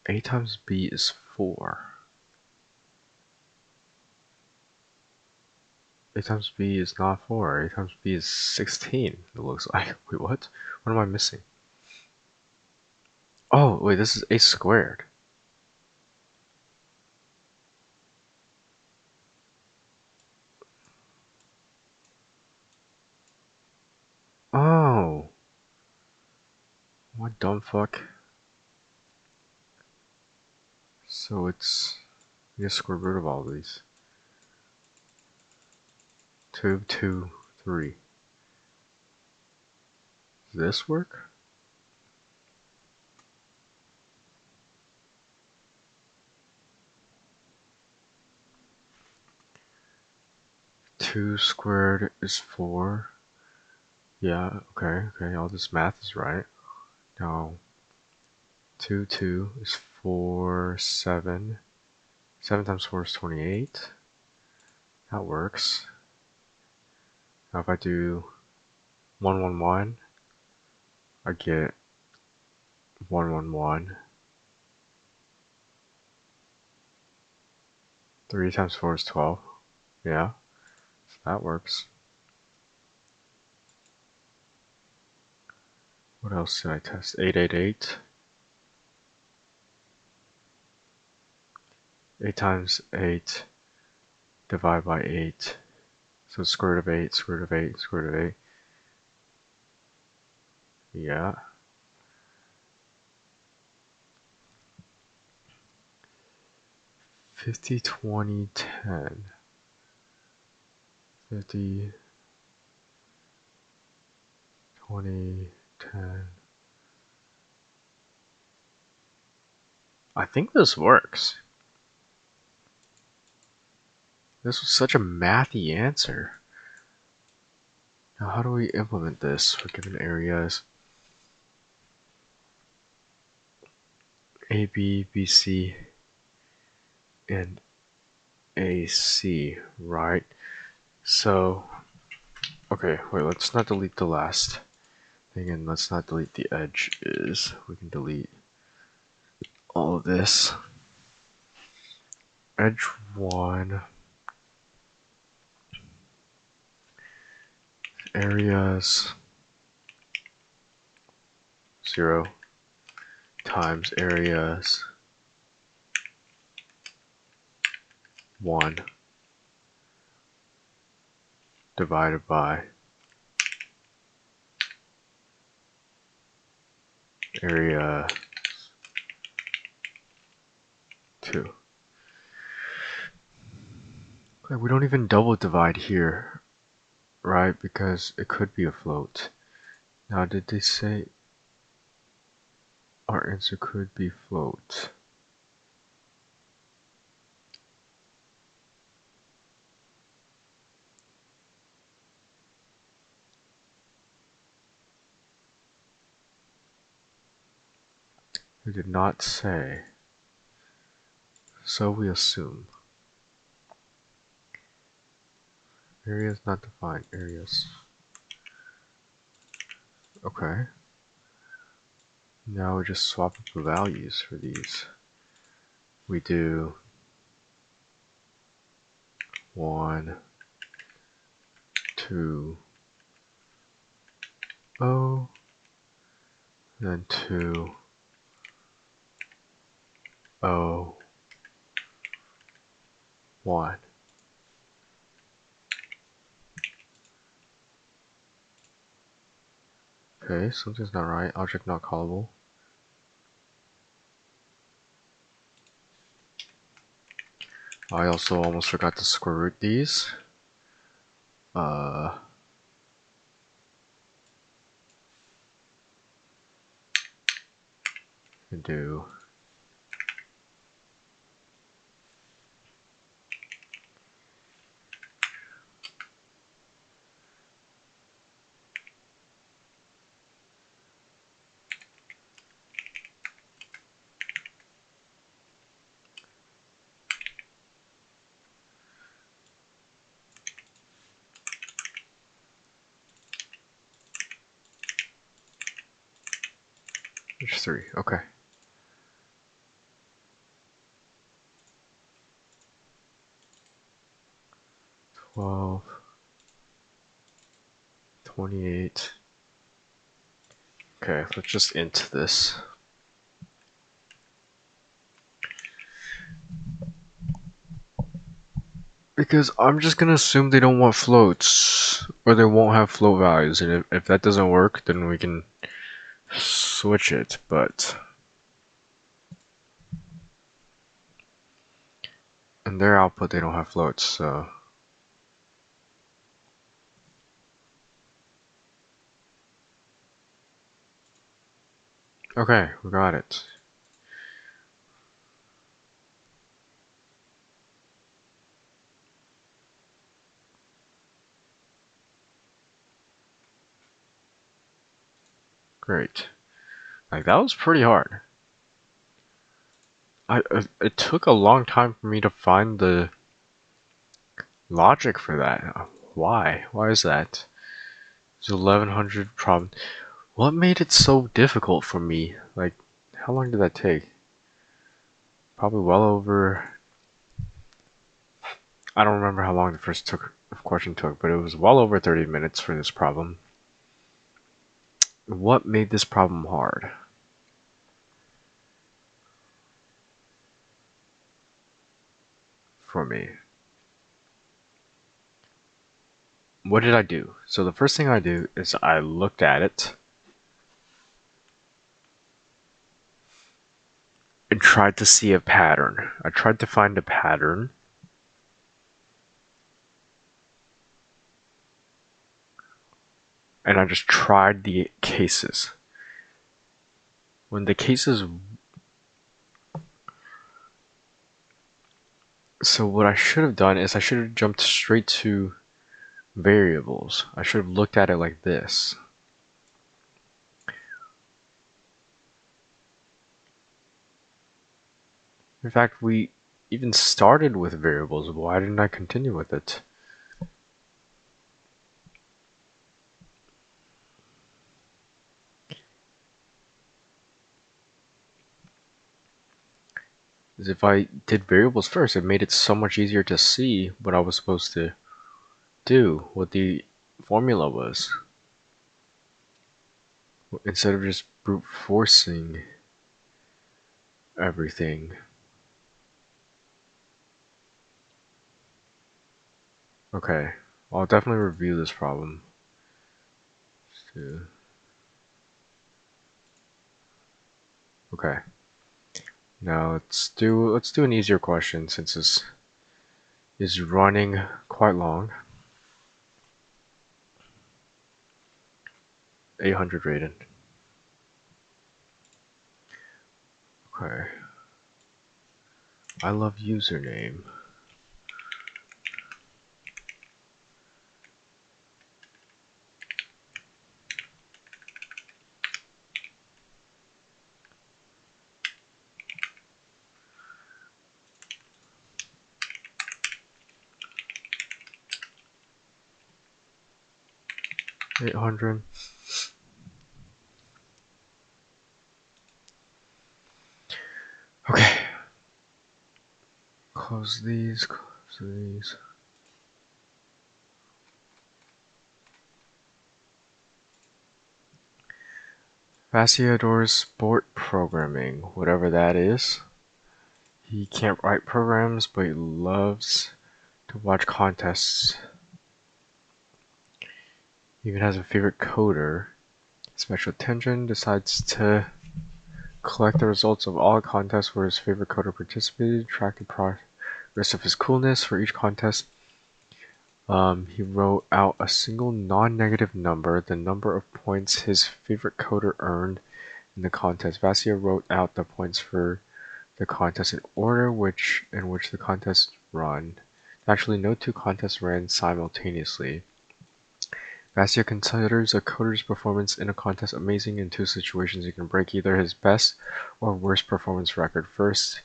A times B is 4. A times B is not 4. A times B is 16, it looks like. Wait, what? What am I missing? Oh, wait, this is A squared. Oh. What dumb fuck? So it's... You just square root of all of these. 2, 2, 3. Does this work? Two squared is 4. Yeah, okay, all this math is right. Now, 2, 2 is 4, 7. 7 times 4 is 28. That works. Now if I do 1, 1, 1, I get 1, 1, 1. 3 times 4 is 12. Yeah, so that works. What else did I test? 8, 8, 8. 8 times 8 divided by 8. So square root of 8, square root of 8, square root of 8. Yeah. 50, 20, 10. 50, 20, 10. I think this works. This was such a mathy answer. Now how do we implement this for given areas? AB, BC, and AC, right? So, okay, wait, let's not delete the last thing, and let's not delete the edges. We can delete all of this. Edge 1, areas 0 times areas 1 divided by area 2. Okay, we don't even double divide here, right? Because it could be a float. Now, did they say our answer could be float? They did not say. So we assume. Areas not defined. Areas. Okay. Now we just swap up the values for these. We do 1, 2, 0, then 2, 0, 1. Okay, something's not right. Object not callable. I also almost forgot to square root these. And do There's 3. Okay. 12, 28. Okay, let's just int this. Because I'm just gonna assume they don't want floats, or they won't have float values, and if that doesn't work, then we can switch it, but... in their output, they don't have floats, so... okay, we got it. Great. Like, that was pretty hard. It took a long time for me to find the logic for that. Why? Why is that? It's 1100 problem. What made it so difficult for me? Like, how long did that take? Probably well over... I don't remember how long the first question took, but it was well over 30 minutes for this problem. What made this problem hard? For me. What did I do? So the first thing I do is I looked at it and tried to see a pattern. I tried to find a pattern. And I just tried the cases. When the cases... so what I should have done is I should have jumped straight to variables. I should have looked at it like this. In fact, we even started with variables. Why didn't I continue with it? Because if I did variables first, it made it so much easier to see what I was supposed to do, what the formula was, instead of just brute forcing everything. Okay, I'll definitely review this problem. Okay. Now let's do an easier question since this is running quite long. 800 rated. Okay. I love username. $800. Okay. Close these, close these. Vassia adores sport programming, whatever that is. He can't write programs, but he loves to watch contests. He even has a favorite coder. Special attention, decides to collect the results of all contests where his favorite coder participated, track the progress of his coolness for each contest. He wrote out a single non-negative number, the number of points his favorite coder earned in the contest. Vassia wrote out the points for the contest in order in which the contest run. Actually, no two contests ran simultaneously. Vassia considers a coder's performance in a contest amazing in two situations. He can break either his best or worst performance record. First,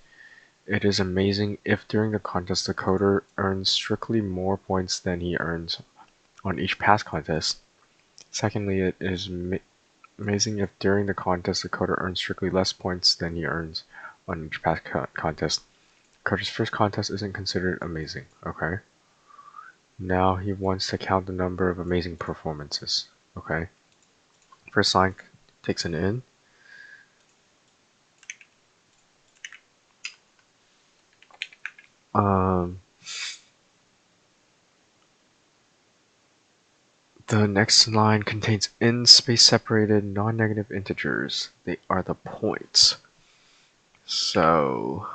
it is amazing if during the contest the coder earns strictly more points than he earns on each past contest. Secondly, it is amazing if during the contest the coder earns strictly less points than he earns on each past contest. Coder's first contest isn't considered amazing. Okay. Now he wants to count the number of amazing performances. Okay. First line takes an in. The next line contains in space separated non-negative integers. They are the points. So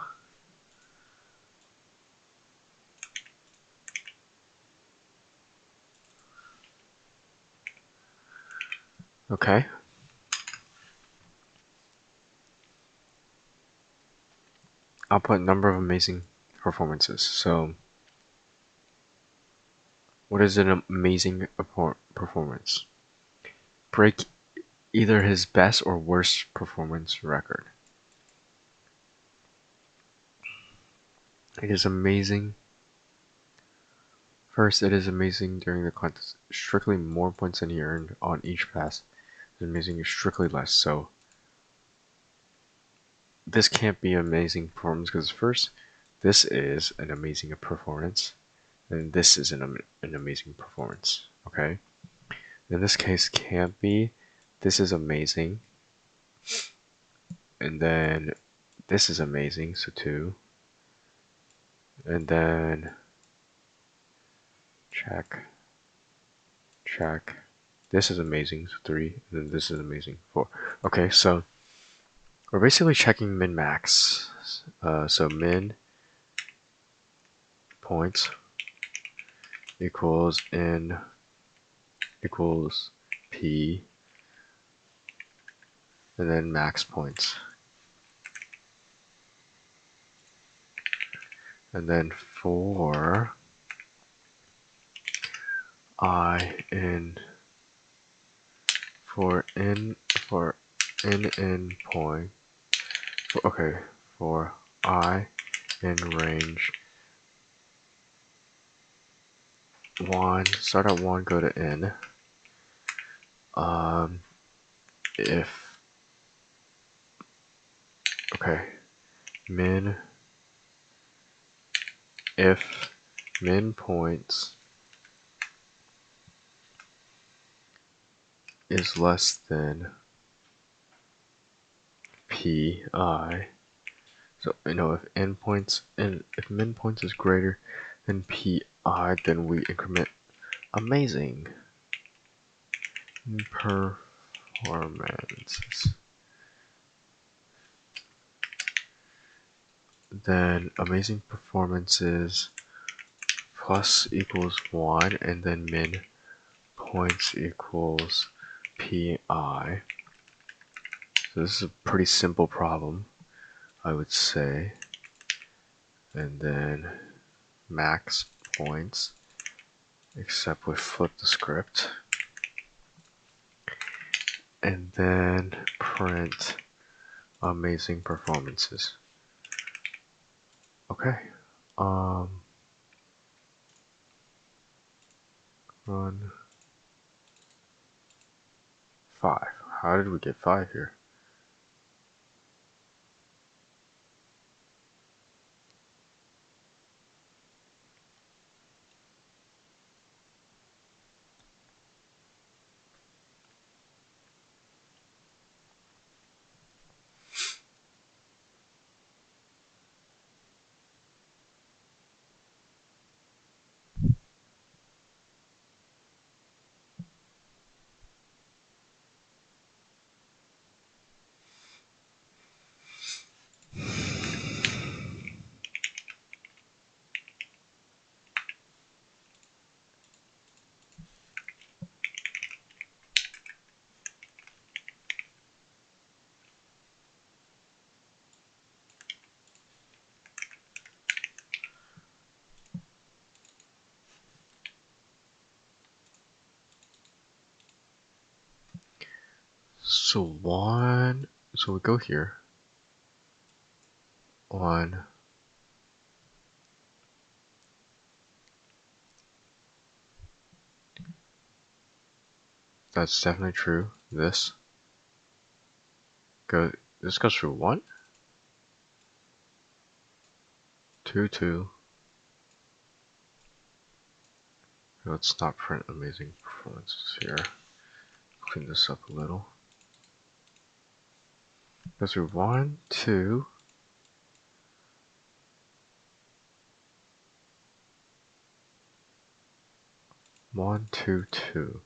okay. I'll put number of amazing performances. So what is an amazing performance? Break either his best or worst performance record. It is amazing. First, it is amazing during the contest. Strictly more points than he earned on each pass. It's amazing strictly less. So this can't be an amazing performance because first, this is an amazing performance, and this is an amazing performance. Okay. In this case, can't be. This is amazing, and then this is amazing. So 2, and then check. This is amazing, so 3, and then this is amazing, 4. Okay, so we're basically checking min-max. So min points equals n equals p, and then max points. And then for I in for n point for I in range 1, start at 1, go to n. If min if min points is less than pi, so if n points and if min points is greater than pi, then we increment amazing performances. Then amazing performances plus equals 1, and then min points equals pi. So this is a pretty simple problem, I would say. And then max points, except we flip the script. And then print amazing performances. Okay. Run 5. How did we get 5 here? So we go here. 1. That's definitely true. This goes through 1, 2, 2, Let's not print amazing performances here. Clean this up a little. Go through 1, 2. One, two, two.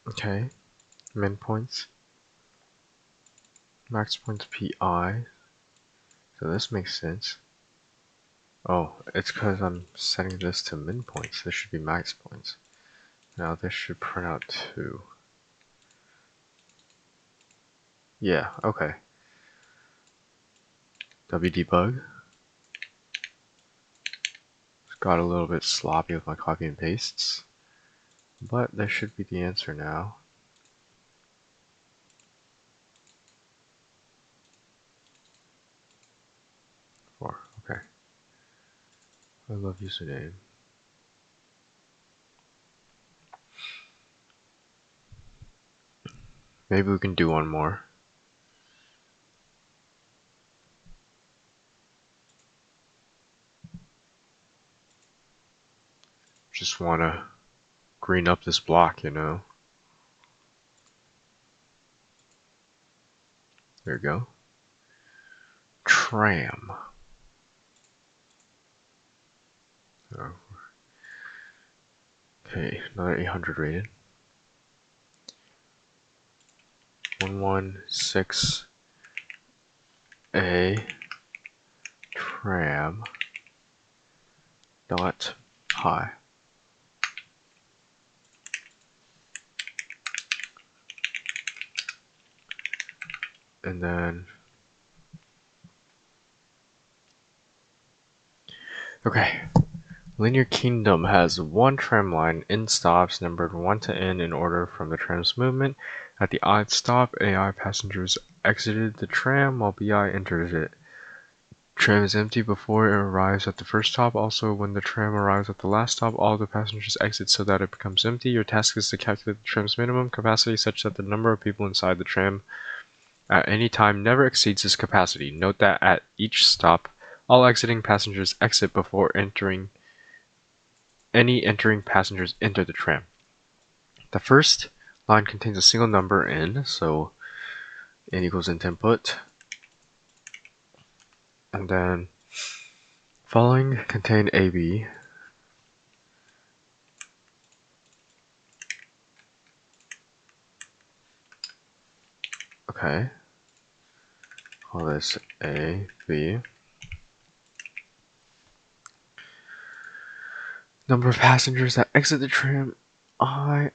Okay, min points. Max points PI. So this makes sense. Oh, it's because I'm setting this to min points. This should be max points. Now this should print out 2. Yeah, okay. wdebug. Got a little bit sloppy with my copy and pastes. But this should be the answer now. 4, okay. I love username. Maybe we can do one more. Just wanna green up this block, you know. There we go. Tram. Oh. Okay, another 800 rated. 116A tram dot pi. And then, okay. Linear Kingdom has one tram line, in stops numbered 1 to n in order from the tram's movement. At the odd stop, AI passengers exited the tram while BI enters it. Tram is empty before it arrives at the first stop. Also, when the tram arrives at the last stop, all the passengers exit so that it becomes empty. Your task is to calculate the tram's minimum capacity such that the number of people inside the tram at any time never exceeds this capacity. Note that at each stop, all exiting passengers exit before any entering passengers enter the tram. The first line contains a single number n, so n equals int input. And then following contain AB. Okay. Call this A, B. Number of passengers that exit the tram, I,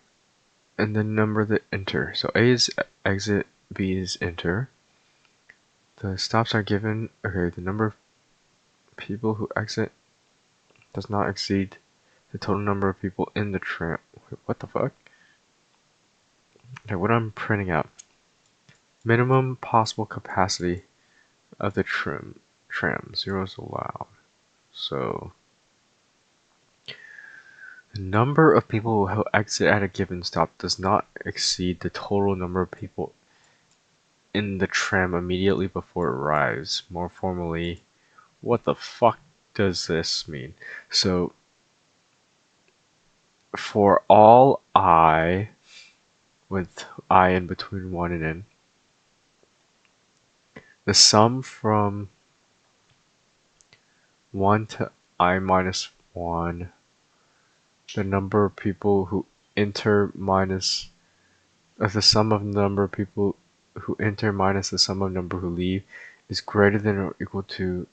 and then number that enter. So A is exit, B is enter. The stops are given. Okay, the number of people who exit does not exceed the total number of people in the tram. Wait, what the fuck? Okay, what I'm printing out. Minimum possible capacity of the tram. 0 is allowed. So the number of people who exit at a given stop does not exceed the total number of people in the tram immediately before it arrives. More formally, what the fuck does this mean? So for all I, with I in between 1 and n, the sum from 1 to I minus 1, the number of people who enter minus the sum of the number of people who enter minus the sum of number who leave is greater than or equal to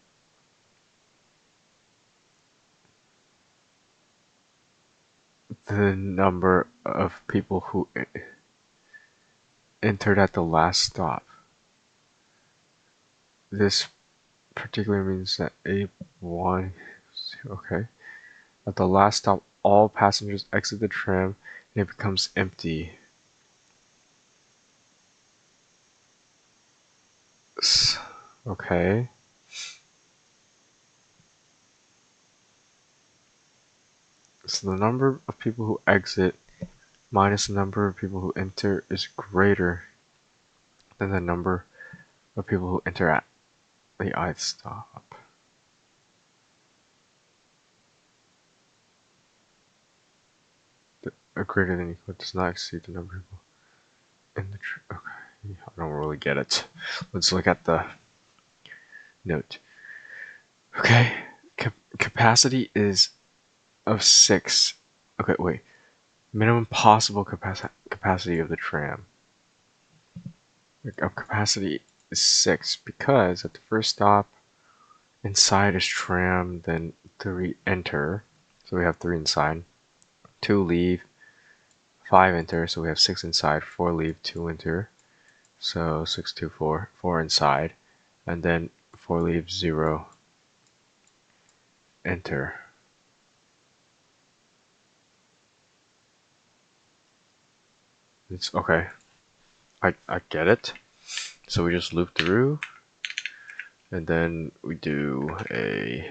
the number of people who entered at the last stop. This particularly means that A1, okay, at the last stop all passengers exit the tram and it becomes empty. Okay. So the number of people who exit minus the number of people who enter is greater than the number of people who enter at the ith stop. A greater than equal does not exceed the number of people in the okay. I don't really get it. Let's look at the note. Okay. Capacity is of 6. Okay, wait. Minimum possible capacity of the tram. Of capacity is 6 because at the first stop inside is tram, then 3 enter, so we have 3 inside, 2 leave, 5 enter, so we have 6 inside, 4 leave, 2 enter, so 6, 2, 4, 4 inside, and then 4 leave, 0 enter. It's okay. I get it. So we just loop through, and then we do a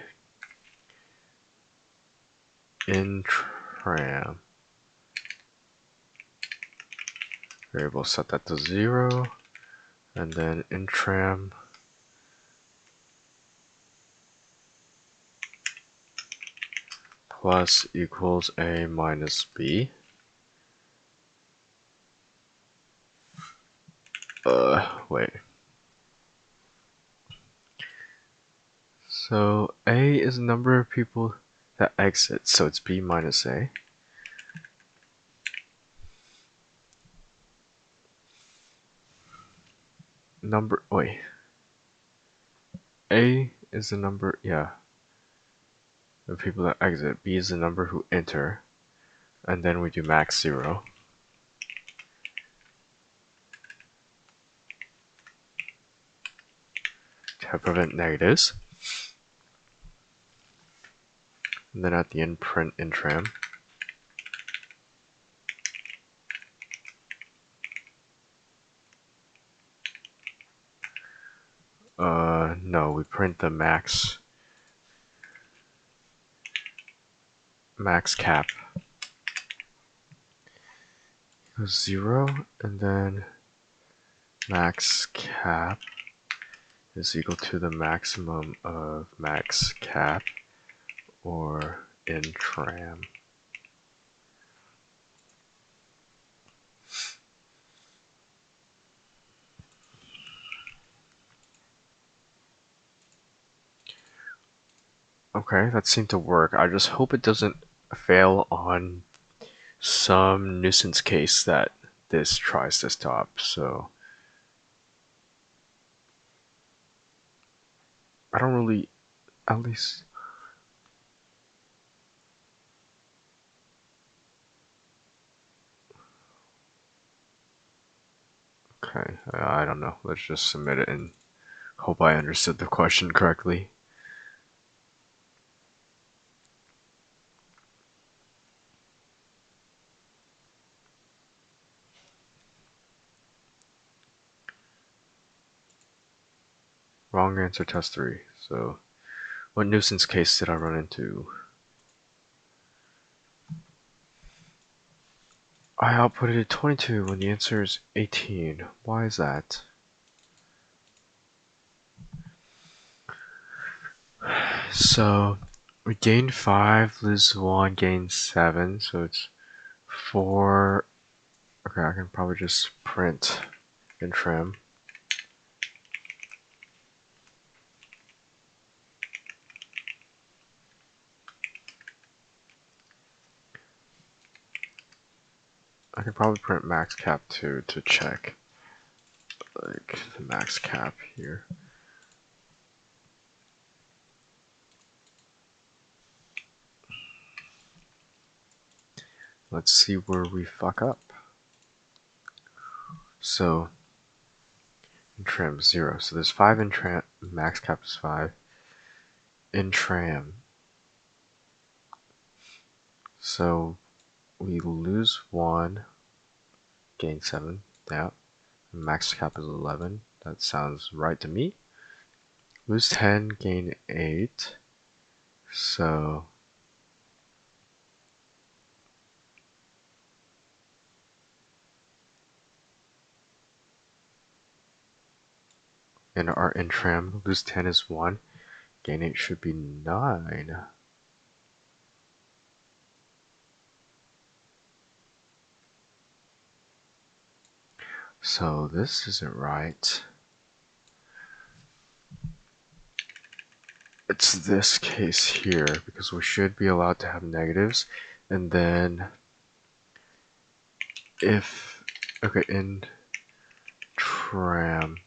in tram variable, set that to 0, and then in tram plus equals a minus b. Wait. So a is the number of people that exit, so it's b minus a. Wait. A is the number, yeah, of people that exit. B is the number who enter. And then we do max 0. To prevent negatives. And then at the end, print in tram. No, we print the max cap. Equals 0, and then max cap is equal to the maximum of max cap, or in tram. Okay, that seemed to work. I just hope it doesn't fail on some nuisance case that this tries to stop. So I don't really, at least. Okay, I don't know. Let's just submit it and hope I understood the question correctly. Wrong answer, test 3. So, what nuisance case did I run into? I outputted 22 when the answer is 18. Why is that? So, we gained 5, lose 1, gain 7, so it's 4. Okay, I can probably just print in trim. I can probably print max cap too to check, like, the max cap here. Let's see where we fuck up. So, in tram 0. So there's 5 in tram, max cap is 5. In tram. So we lose 1, gain 7. Yeah. Max cap is 11. That sounds right to me. Lose 10, gain 8. So in our intram, lose 10 is 1. Gain 8 should be 9. So this isn't right. It's this case here, because we should be allowed to have negatives. And then if, okay, in tram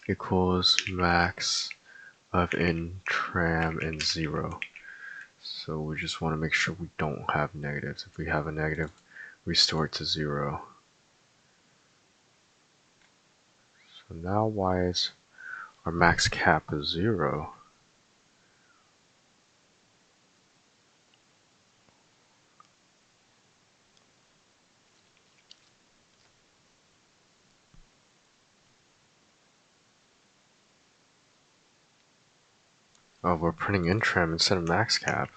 equals max of in tram and 0. So we just want to make sure we don't have negatives. If we have a negative, restore it to 0. So now why is our max cap is 0? Oh, we're printing intram instead of max cap.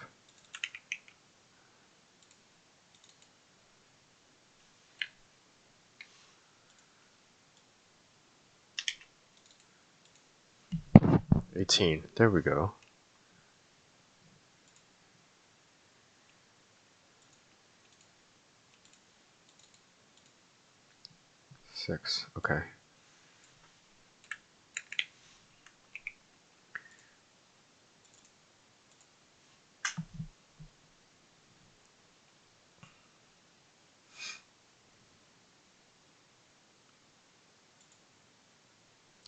$18. There we go. $6. Okay.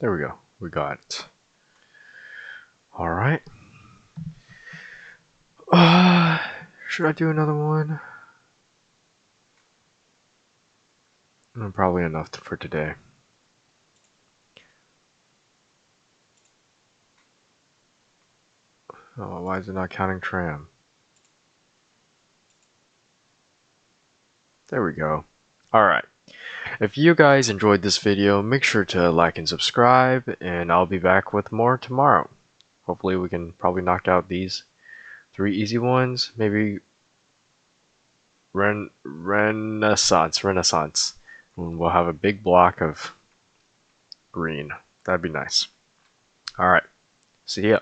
There we go. We got it. All right. Should I do another one? Probably enough for today. Oh, why is it not counting tram? There we go. Alright. If you guys enjoyed this video, make sure to like and subscribe, and I'll be back with more tomorrow. Hopefully we can probably knock out these 3 easy ones. Maybe Renaissance. And we'll have a big block of green. That'd be nice. Alright. See ya.